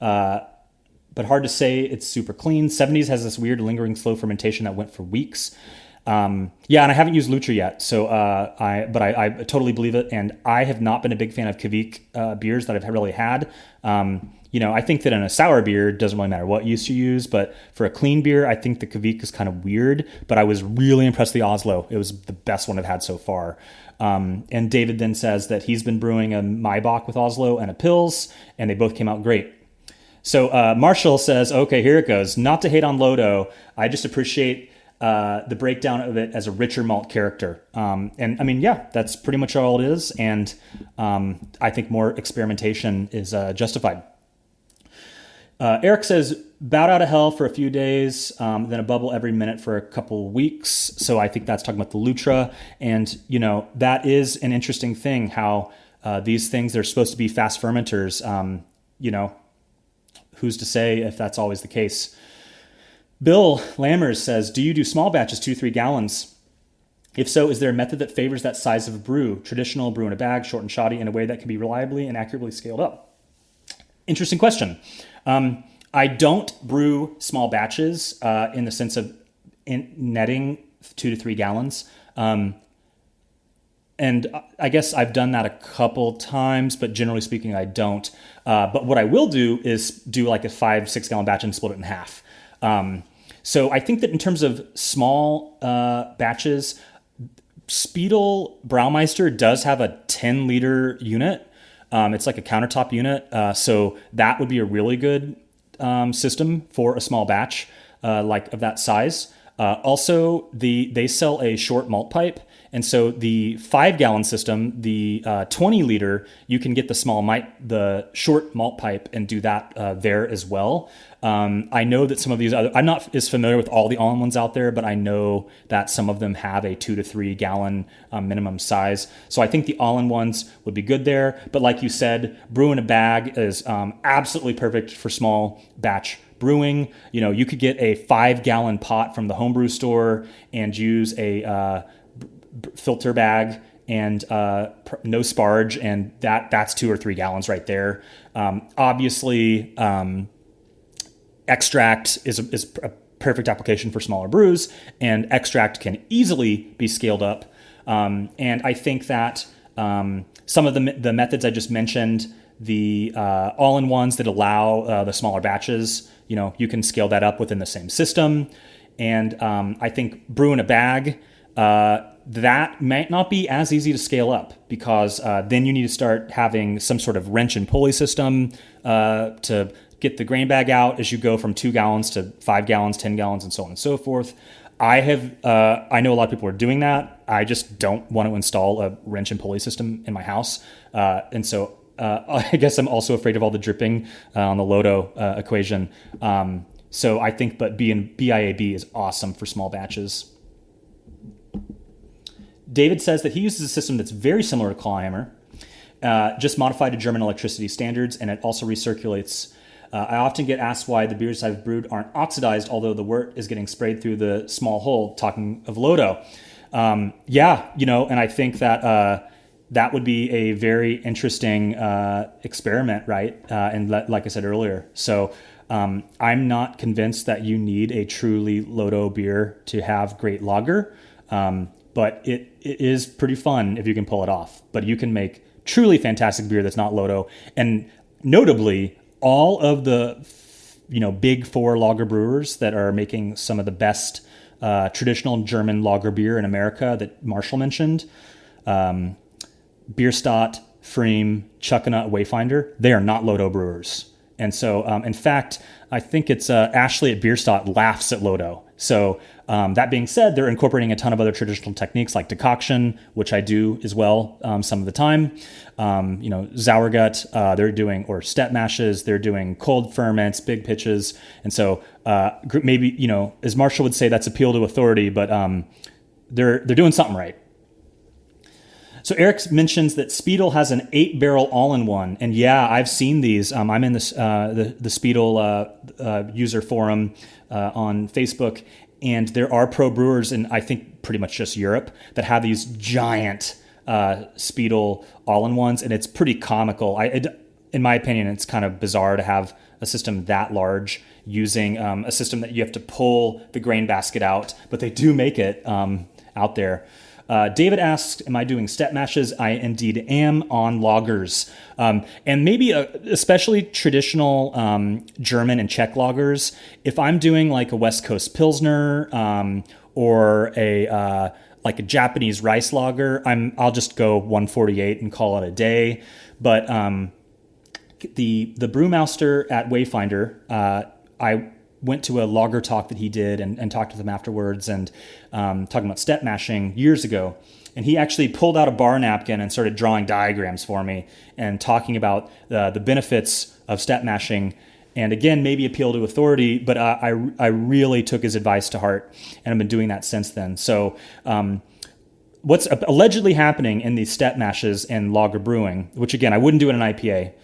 But hard to say it's super clean. 70s has this weird lingering slow fermentation that went for weeks. And I haven't used Lutra yet, so I totally believe it. And I have not been a big fan of Kvik beers that I've really had. I think that in a sour beer, it doesn't really matter what yeast you use, but for a clean beer, I think the Kvik is kind of weird, but I was really impressed with the Oslo. It was the best one I've had so far. And David then says that he's been brewing a Maibach with Oslo and a Pils, and they both came out great. So Marshall says, okay, here it goes. Not to hate on Lodo, I just appreciate the breakdown of it as a richer malt character. That's pretty much all it is. And I think more experimentation is justified. Eric says, bout out of hell for a few days, then a bubble every minute for a couple weeks. So I think that's talking about the Lutra. And, that is an interesting thing, how these things, they're supposed to be fast fermenters. Who's to say if that's always the case? Bill Lammers says, do you do small batches, 2-3 gallons? If so, is there a method that favors that size of a brew? Traditional, brew in a bag, short and shoddy, in a way that can be reliably and accurately scaled up? Interesting question. I don't brew small batches in the sense of netting 2 to 3 gallons. And I guess I've done that a couple times, but generally speaking, I don't. But what I will do is do like a 5-6 gallon batch and split it in half. So I think that in terms of small batches, Speidel Braumeister does have a 10 liter unit. It's like a countertop unit. So that would be a really good system for a small batch like of that size. Also, they sell a short malt pipe. And so the 5-gallon system, the 20 liter, you can get the short malt pipe and do that there as well. I know that some of these I'm not as familiar with all the all-in-ones out there, but I know that some of them have a 2 to 3 gallon minimum size. So I think the all-in-ones would be good there. But like you said, brew in a bag is absolutely perfect for small batch brewing. You could get a 5-gallon pot from the homebrew store and use a filter bag and no sparge, and that's 2 or 3 gallons right there. Obviously, extract is a perfect application for smaller brews, and extract can easily be scaled up. And I think that some of the methods I just mentioned, the all-in-ones that allow the smaller batches, you can scale that up within the same system. And I think brew in a bag, that might not be as easy to scale up, because then you need to start having some sort of wrench and pulley system to get the grain bag out as you go from 2 gallons to 5 gallons, 10 gallons, and so on and so forth. I know a lot of people are doing that. I just don't want to install a wrench and pulley system in my house. And so I guess I'm also afraid of all the dripping on the Lodo equation. So I think, but BIAB is awesome for small batches. David says that he uses a system that's very similar to Climber, just modified to German electricity standards, and it also recirculates. I often get asked why the beers I've brewed aren't oxidized, although the wort is getting sprayed through the small hole, talking of Lodo. And I think that that would be a very interesting experiment, right? And like I said earlier. So I'm not convinced that you need a truly Lodo beer to have great lager, but it is pretty fun if you can pull it off. But you can make truly fantastic beer that's not Lodo. And notably, all of the big 4 lager brewers that are making some of the best traditional German lager beer in America that Marshall mentioned, Bierstadt, Freem, Chuckanut, Wayfinder, they are not Lodo brewers. And so, in fact, I think it's Ashley at Bierstadt laughs at Lodo. So that being said, they're incorporating a ton of other traditional techniques like decoction, which I do as well some of the time. Sauergut, they're doing, or step mashes, they're doing cold ferments, big pitches. And so maybe, as Marshall would say, that's appeal to authority, but they're doing something right. So Eric mentions that Speedle has an 8-barrel all-in-one, and yeah, I've seen these. I'm in this the Speedle user forum on Facebook, and there are pro brewers in, I think, pretty much just Europe that have these giant Speedle all-in-ones, and it's pretty comical. In my opinion, it's kind of bizarre to have a system that large using a system that you have to pull the grain basket out, but they do make it out there. David asks, am I doing step mashes? I indeed am on lagers. And maybe especially traditional German and Czech lagers. If I'm doing like a West Coast Pilsner or a Japanese rice lager, I'll just go 148 and call it a day. But the brewmaster at Wayfinder, I went to a lager talk that he did and talked with him afterwards and talking about step mashing years ago. And he actually pulled out a bar napkin and started drawing diagrams for me and talking about the benefits of step mashing. And again, maybe appeal to authority, but I really took his advice to heart and I've been doing that since then. So what's allegedly happening in these step mashes and lager brewing, which again, I wouldn't do in an IPA,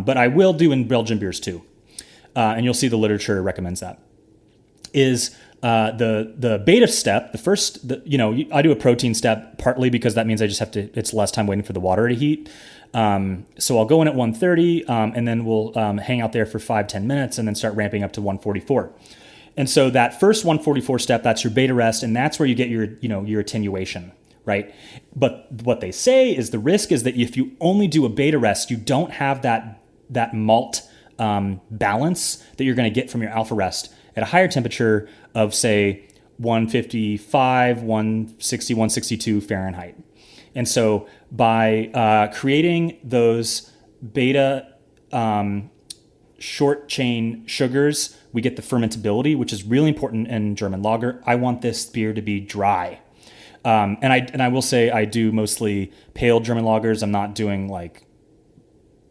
but I will do in Belgian beers too. And you'll see the literature recommends that, is the beta step. The first, I do a protein step partly because that means it's less time waiting for the water to heat. So I'll go in at 130 and then we'll hang out there for 5-10 minutes and then start ramping up to 144. And so that first 144 step, that's your beta rest, and that's where you get your attenuation, right? But what they say is the risk is that if you only do a beta rest, you don't have that malt balance that you're going to get from your alpha rest at a higher temperature of, say, 155, 160, 162 Fahrenheit. And so by creating those beta short chain sugars, we get the fermentability, which is really important in German lager. I want this beer to be dry. And I will say I do mostly pale German lagers. I'm not doing like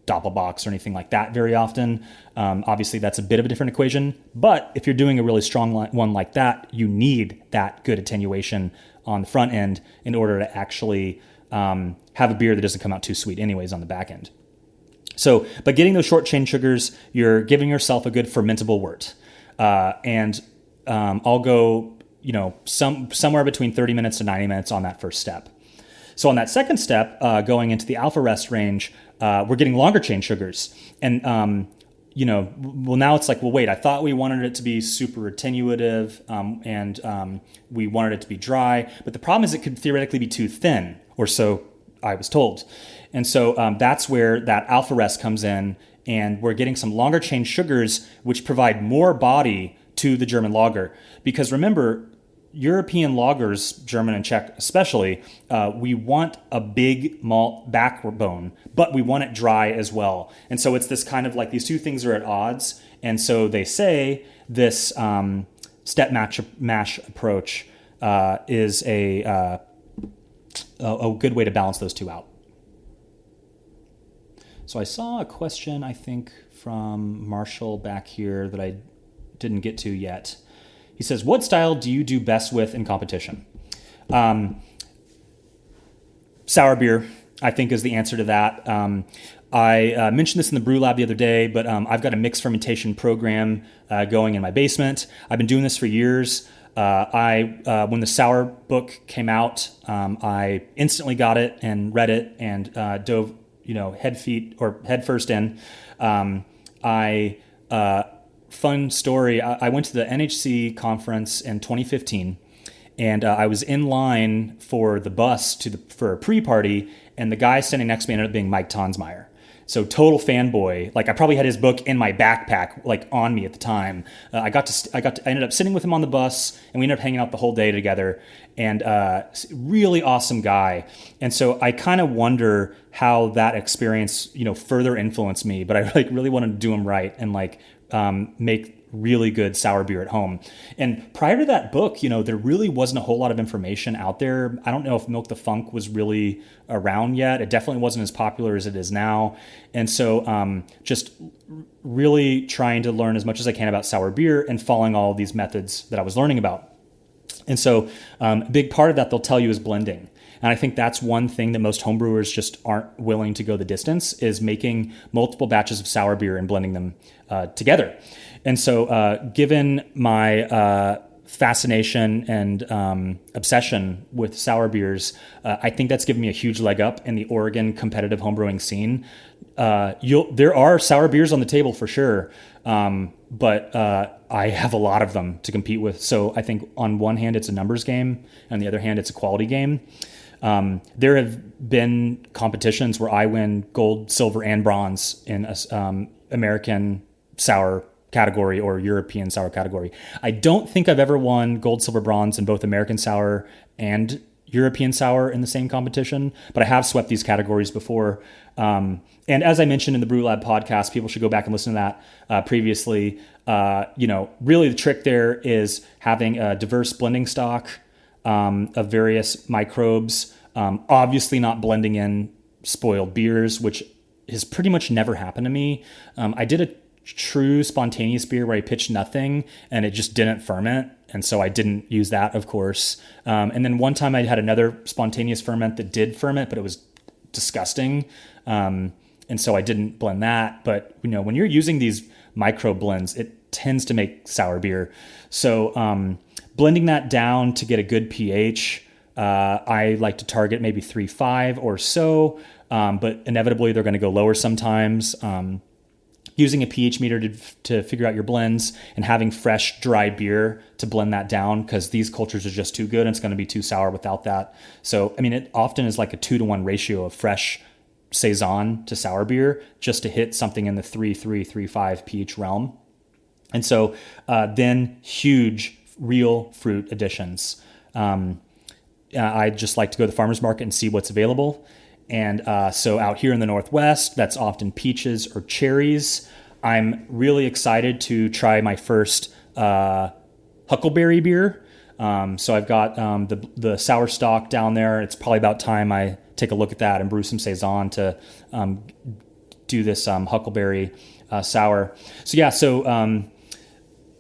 Doppelbocks or anything like that very often. Obviously, that's a bit of a different equation. But if you're doing a really strong one like that, you need that good attenuation on the front end in order to actually have a beer that doesn't come out too sweet anyways on the back end. So by getting those short chain sugars, you're giving yourself a good fermentable wort. And I'll go, somewhere between 30 minutes to 90 minutes on that first step. So on that second step, going into the alpha rest range, we're getting longer chain sugars. And, now it's like, well, wait, I thought we wanted it to be super attenuative and we wanted it to be dry. But the problem is it could theoretically be too thin, or so I was told. And so that's where that alpha rest comes in, and we're getting some longer chain sugars which provide more body to the German lager. Because remember, European lagers, German and Czech especially, we want a big malt backbone, but we want it dry as well. And so it's this kind of like these two things are at odds. And so they say this step mash approach is a good way to balance those two out. So I saw a question, I think, from Marshall back here that I didn't get to yet. He says, what style do you do best with in competition? Sour beer, I think, is the answer to that. I mentioned this in the Brew Lab the other day, but I've got a mixed fermentation program going in my basement. I've been doing this for years. When the sour book came out, I instantly got it and read it and dove, head first in. Fun story. I went to the NHC conference in 2015, and I was in line for the bus for a pre-party, and the guy standing next to me ended up being Mike Tonsmeyer. So total fanboy. Like I probably had his book in my backpack, like on me at the time. I ended up sitting with him on the bus, and we ended up hanging out the whole day together. And really awesome guy. And so I kind of wonder how that experience, further influenced me. But I really wanted to do him right and make really good sour beer at home. And prior to that book, there really wasn't a whole lot of information out there. I don't know if Milk the Funk was really around yet. It definitely wasn't as popular as it is now. And so just really trying to learn as much as I can about sour beer and following all of these methods that I was learning about. And so a big part of that they'll tell you is blending. And I think that's one thing that most homebrewers just aren't willing to go the distance, is making multiple batches of sour beer and blending them together. And so given my fascination and obsession with sour beers, I think that's given me a huge leg up in the Oregon competitive homebrewing scene. There are sour beers on the table for sure, but I have a lot of them to compete with. So I think on one hand, it's a numbers game. On the other hand, it's a quality game. There have been competitions where I win gold, silver, and bronze in American sour category or European sour category. I don't think I've ever won gold, silver, bronze in both American sour and European sour in the same competition, but I have swept these categories before. And as I mentioned in the Brew Lab podcast, people should go back and listen to that previously. Really the trick there is having a diverse blending stock of various microbes, obviously not blending in spoiled beers, which has pretty much never happened to me. I did a true spontaneous beer where I pitched nothing and it just didn't ferment. And so I didn't use that, of course. And then one time I had another spontaneous ferment that did ferment, but it was disgusting. And so I didn't blend that. But, when you're using these micro blends, it tends to make sour beer. So blending that down to get a good pH, I like to target maybe 3.5 or so. But inevitably they're going to go lower sometimes. Using a pH meter to figure out your blends and having fresh, dry beer to blend that down, because these cultures are just too good and it's going to be too sour without that. So, it often is like a 2-to-1 ratio of fresh Saison to sour beer just to hit something in the 3.5 pH realm. And so then huge real fruit additions. I just like to go to the farmer's market and see what's available. And so out here in the Northwest, that's often peaches or cherries. I'm really excited to try my first huckleberry beer. So I've got the sour stock down there. It's probably about time I take a look at that and brew some Saison to do this huckleberry sour. So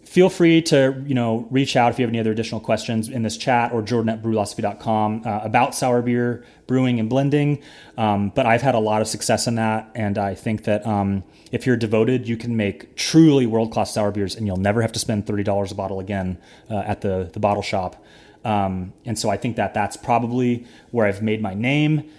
feel free to, reach out if you have any other additional questions in this chat, or jordan@brewlosophy.com about sour beer brewing and blending. But I've had a lot of success in that. And I think that if you're devoted, you can make truly world-class sour beers and you'll never have to spend $30 a bottle again at the bottle shop. And so I think that that's probably where I've made my name.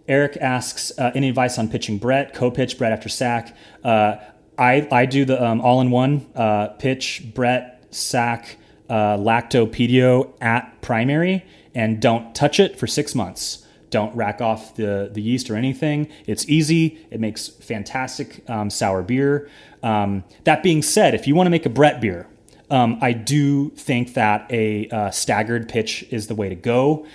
Eric asks, any advice on pitching Brett, co-pitch Brett after sack? I do the all-in-one pitch, Brett, sack, lacto-pedio at primary, and don't touch it for 6 months. Don't rack off the yeast or anything. It's easy. It makes fantastic sour beer. That being said, if you want to make a Brett beer, I do think that a staggered pitch is the way to go.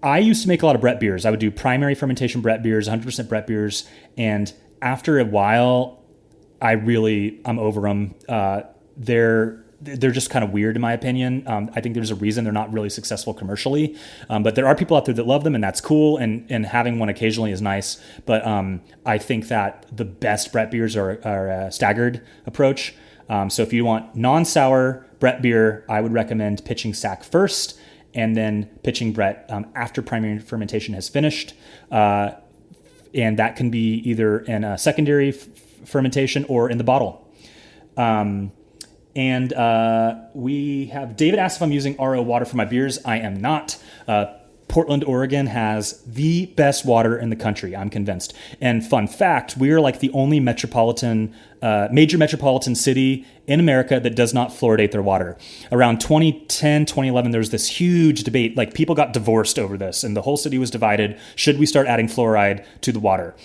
I used to make a lot of Brett beers. I would do primary fermentation Brett beers, 100% Brett beers. And after a while, I'm over them. They're just kind of weird in my opinion. I think there's a reason they're not really successful commercially. But there are people out there that love them, and that's cool. And having one occasionally is nice. But I think that the best Brett beers are a staggered approach. So if you want non-sour Brett beer, I would recommend pitching sack first, and then pitching Brett after primary fermentation has finished. And that can be either in a secondary fermentation or in the bottle. And we have David asked if I'm using RO water for my beers. I am not. Portland, Oregon has the best water in the country, I'm convinced. And fun fact, we are like the only major metropolitan city in America that does not fluoridate their water. Around 2010, 2011, there was this huge debate. Like, people got divorced over this, and the whole city was divided. Should we start adding fluoride to the water?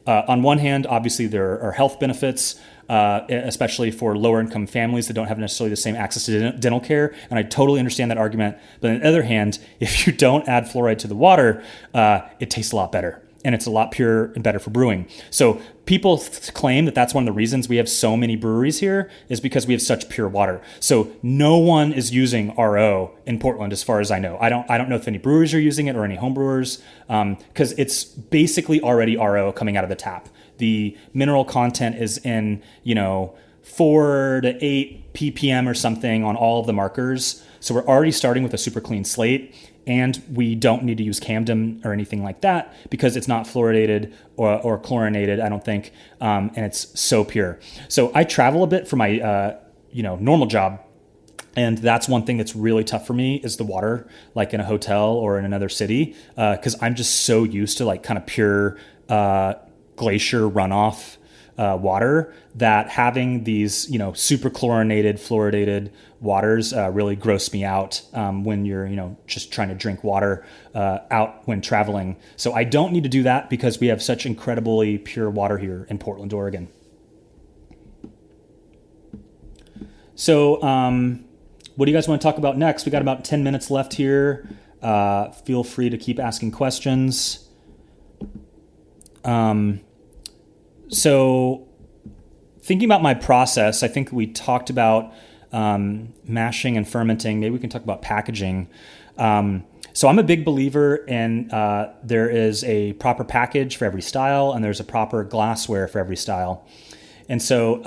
On one hand, obviously, there are health benefits, especially for lower income families that don't have necessarily the same access to dental care. And I totally understand that argument. But on the other hand, if you don't add fluoride to the water, it tastes a lot better. And it's a lot purer and better for brewing. So people claim that that's one of the reasons we have so many breweries here, is because we have such pure water. So no one is using RO in Portland, as far as I know. I don't know if any breweries are using it or any home brewers, because it's basically already RO coming out of the tap. The mineral content is in, 4 to 8 ppm or something on all of the markers. So we're already starting with a super clean slate, and we don't need to use Camden or anything like that because it's not fluoridated or chlorinated, I don't think, and it's so pure. So I travel a bit for my normal job, and that's one thing that's really tough for me is the water, like in a hotel or in another city, because I'm just so used to like kind of pure glacier runoff water, that having these, super chlorinated, fluoridated waters really gross me out when you're, just trying to drink water out when traveling. So I don't need to do that because we have such incredibly pure water here in Portland, Oregon. So what do you guys want to talk about next? We got about 10 minutes left here. Feel free to keep asking questions. So thinking about my process, I think we talked about mashing and fermenting. Maybe we can talk about packaging. So I'm a big believer in there is a proper package for every style, and there's a proper glassware for every style. And so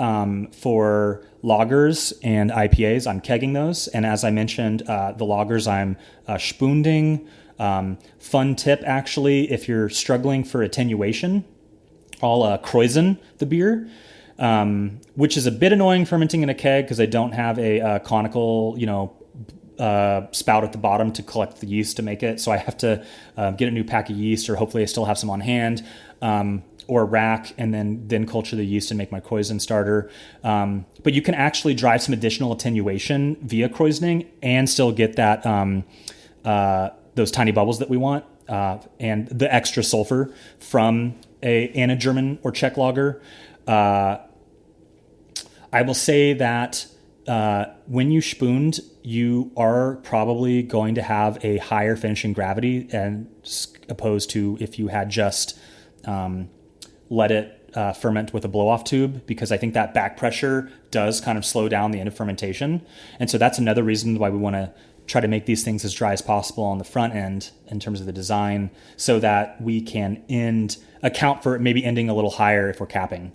for lagers and IPAs, I'm kegging those. And as I mentioned, the lagers I'm spoonding. Fun tip, actually, if you're struggling for attenuation, I'll kreuzen the beer, which is a bit annoying fermenting in a keg because I don't have a conical, spout at the bottom to collect the yeast to make it. So I have to get a new pack of yeast, or hopefully I still have some on hand, or rack, and then culture the yeast and make my kreuzen starter. But you can actually drive some additional attenuation via kreuzening and still get that those tiny bubbles that we want, and the extra sulfur from a German or Czech lager. I will say that when you spooned, you are probably going to have a higher finishing gravity and opposed to if you had just let it ferment with a blow-off tube, because I think that back pressure does kind of slow down the end of fermentation. And so that's another reason why we want to try to make these things as dry as possible on the front end in terms of the design, so that we can account for it maybe ending a little higher if we're capping.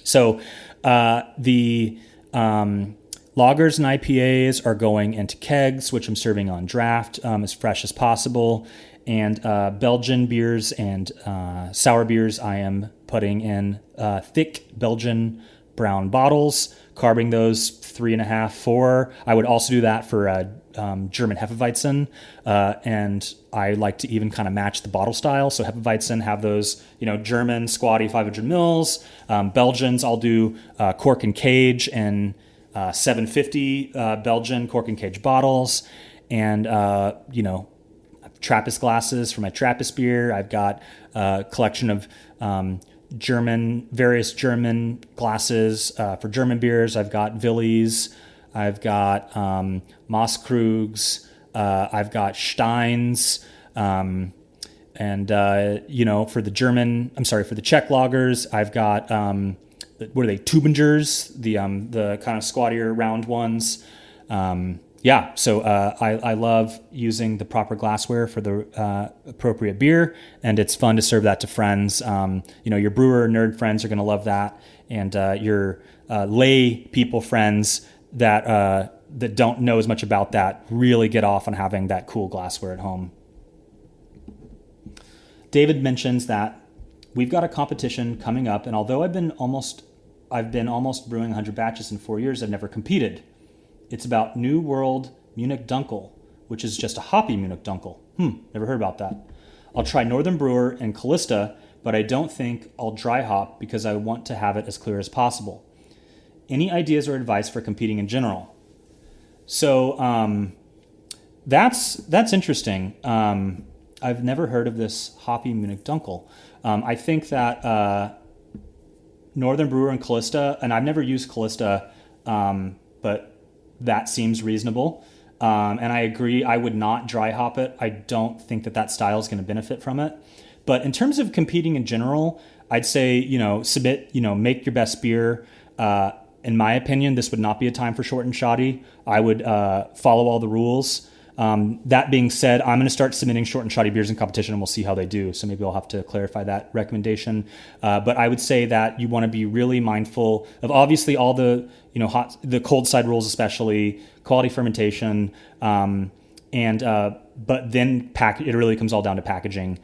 So the lagers and IPAs are going into kegs, which I'm serving on draft as fresh as possible. And Belgian beers and sour beers I am putting in thick Belgian brown bottles, carbing those 3.5, 4. I would also do that for German Hefeweizen, and I like to even kind of match the bottle style. So Hefeweizen have those, German squatty 500 mils. Belgians, I'll do cork and cage and 750 Belgian cork and cage bottles, and Trappist glasses for my Trappist beer. I've got a collection of various German glasses for German beers. I've got Willis, I've got Mosskrugs, I've got Steins, and for the Czech lagers, I've got what are they, Tübingers, the kind of squattier round ones. So I love using the proper glassware for the appropriate beer, and it's fun to serve that to friends. Your brewer nerd friends are going to love that, and your lay people friends that don't know as much about that really get off on having that cool glassware at home. David mentions that we've got a competition coming up, and although I've been almost brewing 100 batches in 4 years, I've never competed. It's about New World Munich Dunkel, which is just a hoppy Munich Dunkel. Never heard about that. I'll try Northern Brewer and Callista, but I don't think I'll dry hop because I want to have it as clear as possible. Any ideas or advice for competing in general? So that's interesting. I've never heard of this hoppy Munich Dunkel. I think that Northern Brewer and Callista, and I've never used Callista, but that seems reasonable. And I agree, I would not dry hop it. I don't think that style is going to benefit from it. But in terms of competing in general, I'd say, submit, make your best beer. In my opinion, this would not be a time for short and shoddy. I would follow all the rules. That being said, I'm going to start submitting short and shoddy beers in competition, and we'll see how they do. So maybe I'll have to clarify that recommendation. But I would say that you want to be really mindful of obviously all the, the cold side rules, especially quality fermentation. But then it really comes all down to packaging.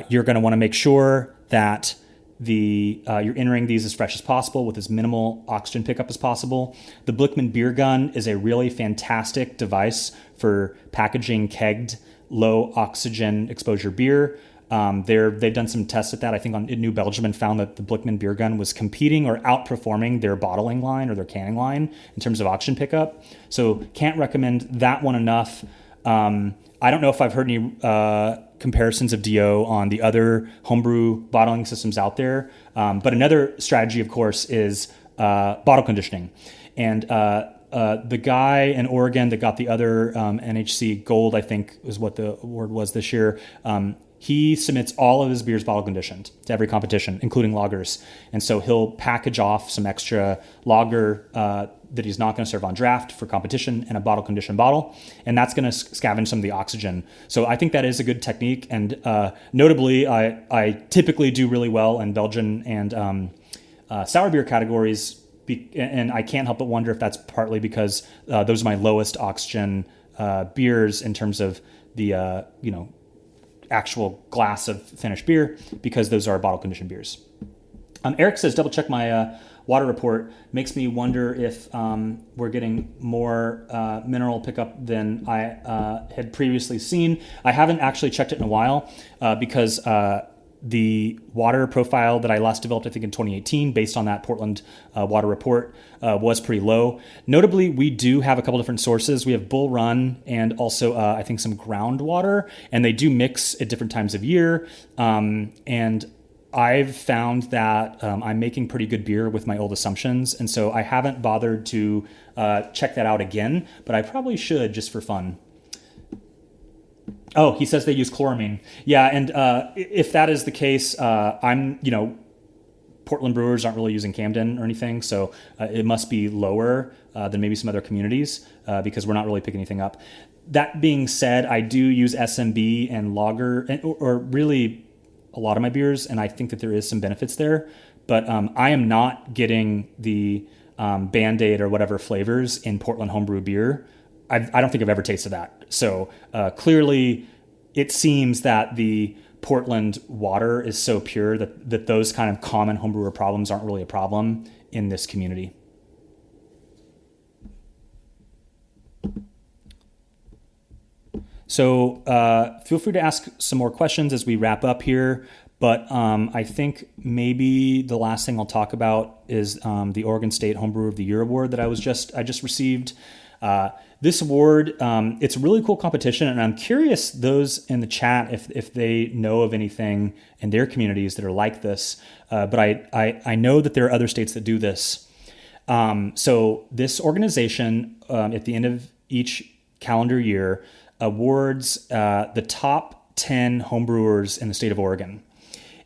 You're going to want to make sure that you're entering these as fresh as possible with as minimal oxygen pickup as possible. The Blickman Beer Gun is a really fantastic device for packaging kegged low oxygen exposure beer. They've done some tests at that, I think, on New Belgium, and found that the Blickman Beer Gun was competing or outperforming their bottling line or their canning line in terms of oxygen pickup. So can't recommend that one enough. I don't know if I've heard any comparisons of DO on the other homebrew bottling systems out there. But another strategy, of course, is bottle conditioning. And the guy in Oregon that got the other NHC Gold, I think is what the award was this year, he submits all of his beers bottle conditioned to every competition, including lagers. And so he'll package off some extra lager that he's not going to serve on draft for competition and a bottle conditioned bottle. And that's going to scavenge some of the oxygen. So I think that is a good technique. And notably, I typically do really well in Belgian and sour beer categories. And I can't help but wonder if that's partly because those are my lowest oxygen beers in terms of the, actual glass of finished beer, because those are bottle conditioned beers. Eric says, double check my water report. Makes me wonder if we're getting more mineral pickup than I had previously seen. I haven't actually checked it in a while because the water profile that I last developed, I think in 2018, based on that Portland water report, was pretty low. Notably, we do have a couple different sources. We have Bull Run and also I think some groundwater, and they do mix at different times of year. And I've found that I'm making pretty good beer with my old assumptions. And so I haven't bothered to check that out again, but I probably should just for fun. Oh, he says they use chloramine. Yeah, and if that is the case, Portland brewers aren't really using Camden or anything, so it must be lower than maybe some other communities because we're not really picking anything up. That being said, I do use SMB and lager, or really a lot of my beers, and I think that there is some benefits there. But I am not getting the Band-Aid or whatever flavors in Portland homebrew beer. I don't think I've ever tasted that. So clearly it seems that the Portland water is so pure that those kind of common homebrewer problems aren't really a problem in this community. So feel free to ask some more questions as we wrap up here. But I think maybe the last thing I'll talk about is the Oregon State Homebrewer of the Year award that I just received. this award, it's a really cool competition, and I'm curious those in the chat if they know of anything in their communities that are like this. But I know that there are other states that do this. So this organization, at the end of each calendar year, awards the top 10 homebrewers in the state of Oregon.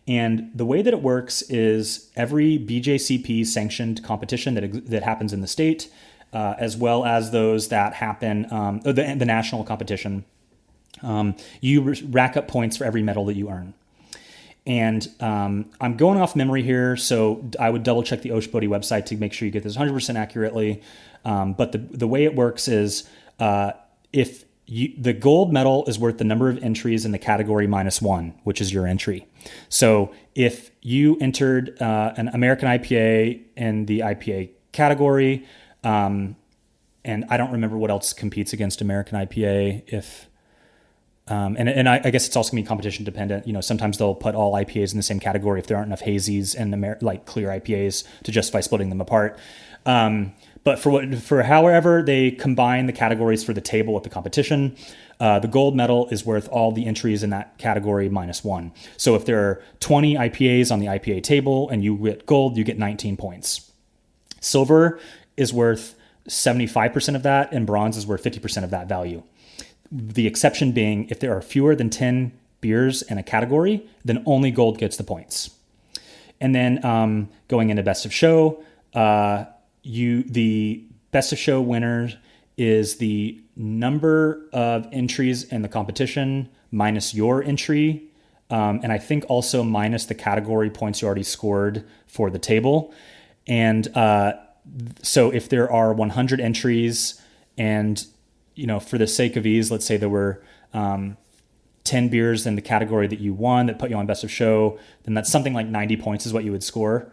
And the way that it works is every BJCP sanctioned competition that happens in the state, as well as those that happen, the national competition, you rack up points for every medal that you earn. And I'm going off memory here, so I would double check the Oshibodi website to make sure you get this 100% accurately. But the way it works is the gold medal is worth the number of entries in the category -1, which is your entry. So if you entered an American IPA in the IPA category, and I don't remember what else competes against American IPA, and I guess it's also gonna be competition dependent. Sometimes they'll put all IPAs in the same category if there aren't enough hazies and like clear IPAs to justify splitting them apart. But for however they combine the categories for the table at the competition, the gold medal is worth all the entries in that category -1. So if there are 20 IPAs on the IPA table and you get gold, you get 19 points. Silver is worth 75% of that, and bronze is worth 50% of that value. The exception being if there are fewer than 10 beers in a category, then only gold gets the points. And then going into best of show, the best of show winner is the number of entries in the competition minus your entry. And I think also minus the category points you already scored for the table. And so if there are 100 entries and, for the sake of ease, let's say there were 10 beers in the category that you won that put you on best of show, then that's something like 90 points is what you would score.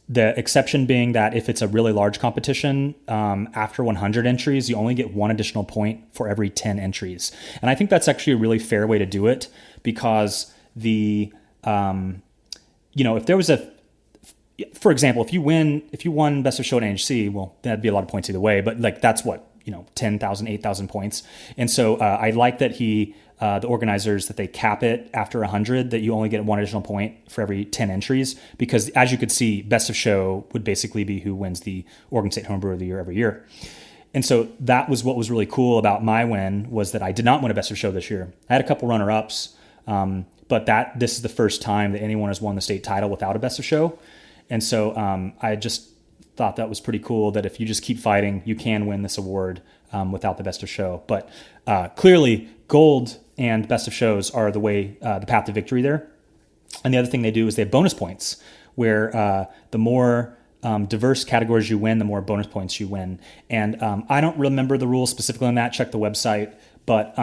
The exception being that if it's a really large competition, after 100 entries, you only get one additional point for every 10 entries. And I think that's actually a really fair way to do it because if there was for example, if you won best of show at NHC, well, that'd be a lot of points either way, but like that's what, 10,000, 8,000 points. And so I like that the organizers, that they cap it after 100, that you only get one additional point for every 10 entries, because as you could see, best of show would basically be who wins the Oregon State Homebrewer of the Year every year. And so that was what was really cool about my win, was that I did not win a best of show this year. I had a couple runner-ups, but this is the first time that anyone has won the state title without a best of show. And so I just thought that was pretty cool, that if you just keep fighting, you can win this award without the best of show. But clearly, gold and best of shows are the path to victory there. And the other thing they do is they have bonus points, where the more diverse categories you win, the more bonus points you win. And I don't remember the rules specifically on that. Check the website. But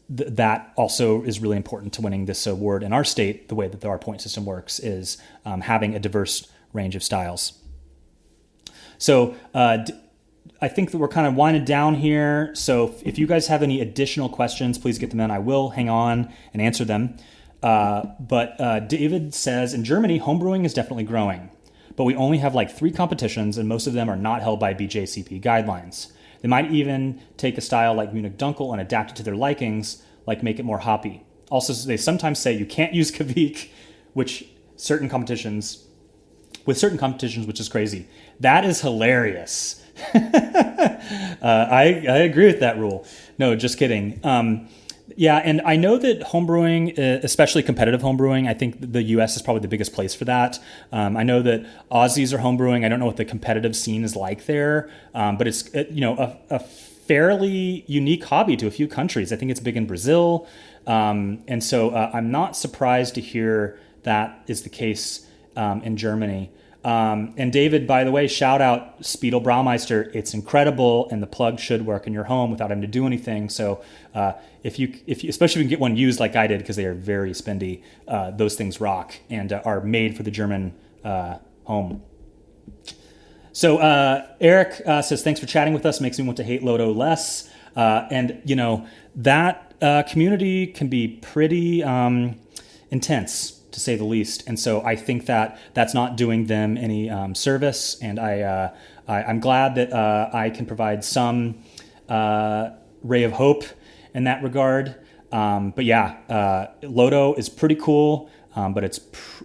that also is really important to winning this award in our state. The way that our point system works is having a diverse range of styles. So I think that we're kind of winding down here. So if you guys have any additional questions, please get them in. I will hang on and answer them. But David says, in Germany, homebrewing is definitely growing, but we only have like 3 competitions, and most of them are not held by BJCP guidelines. They might even take a style like Munich Dunkel and adapt it to their likings, like make it more hoppy. Also, they sometimes say you can't use Kvik, with certain competitions, which is crazy. That is hilarious. I agree with that rule. No, just kidding. Yeah, and I know that homebrewing, especially competitive homebrewing, I think the U.S. is probably the biggest place for that. I know that Aussies are homebrewing. I don't know what the competitive scene is like there, but it's a fairly unique hobby to a few countries. I think it's big in Brazil, and so I'm not surprised to hear that is the case in Germany. And David, by the way, shout out Spiedel Braumeister. It's incredible, and the plug should work in your home without having to do anything. So if you, especially if you can get one used like I did, because they are very spendy, those things rock and are made for the German home. So Eric says, thanks for chatting with us. Makes me want to hate Lodo less. And that community can be pretty intense, to say the least. And so I think that that's not doing them any service. And I'm glad that I can provide some ray of hope in that regard. But yeah, Loto is pretty cool, but it's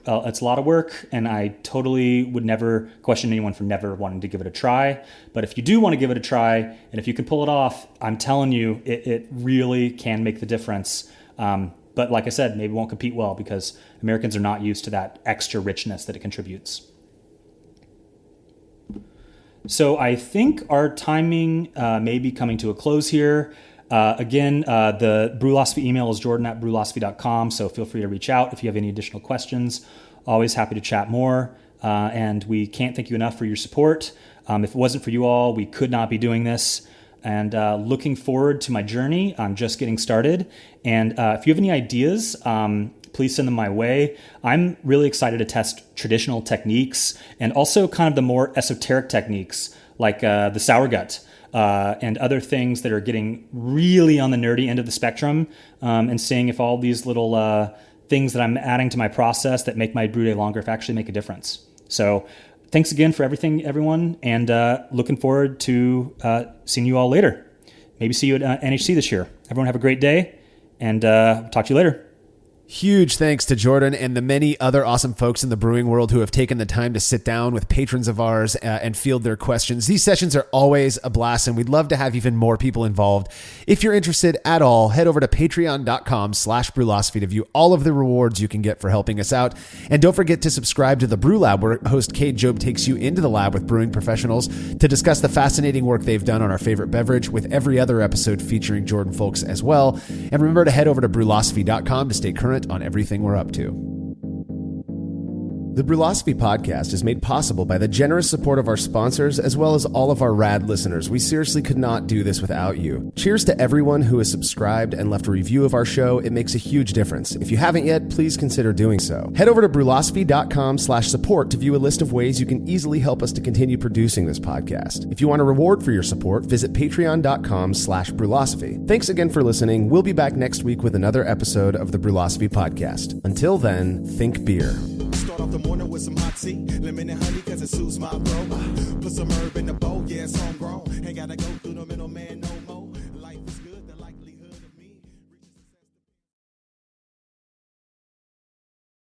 a lot of work, and I totally would never question anyone for never wanting to give it a try. But if you do want to give it a try, and if you can pull it off, I'm telling you, it really can make the difference. But like I said, maybe it won't compete well because Americans are not used to that extra richness that it contributes. So I think our timing may be coming to a close here. Again, the Brewlosophy email is jordan@brewlosophy.com, so feel free to reach out if you have any additional questions. Always happy to chat more, and we can't thank you enough for your support. If it wasn't for you all, we could not be doing this. And looking forward to my journey. I'm just getting started. And if you have any ideas, please send them my way. I'm really excited to test traditional techniques and also kind of the more esoteric techniques like the sour gut. And other things that are getting really on the nerdy end of the spectrum, and seeing if all these little things that I'm adding to my process that make my brew day longer if actually make a difference. So thanks again for everything, everyone, and looking forward to seeing you all later. Maybe see you at NHC this year. Everyone have a great day, and talk to you later. Huge thanks to Jordan and the many other awesome folks in the brewing world who have taken the time to sit down with patrons of ours and field their questions. These sessions are always a blast, and we'd love to have even more people involved. If you're interested at all, head over to patreon.com/brewlosophy to view all of the rewards you can get for helping us out. And don't forget to subscribe to the Brew Lab, where host Kate Job takes you into the lab with brewing professionals to discuss the fascinating work they've done on our favorite beverage, with every other episode featuring Jordan Folks as well. And remember to head over to brewlosophy.com to stay current on everything we're up to. The Brewlosophy podcast is made possible by the generous support of our sponsors, as well as all of our rad listeners. We seriously could not do this without you. Cheers to everyone who has subscribed and left a review of our show. It makes a huge difference. If you haven't yet, please consider doing so. Head over to brewlosophy.com/support to view a list of ways you can easily help us to continue producing this podcast. If you want a reward for your support, visit patreon.com/brewlosophy. Thanks again for listening. We'll be back next week with another episode of the Brewlosophy podcast. Until then, think beer. Start off the morning with some hot tea, lemon and honey, cause it soothes my throat. Put some herb in the bowl, yeah, it's homegrown. Ain't gotta go through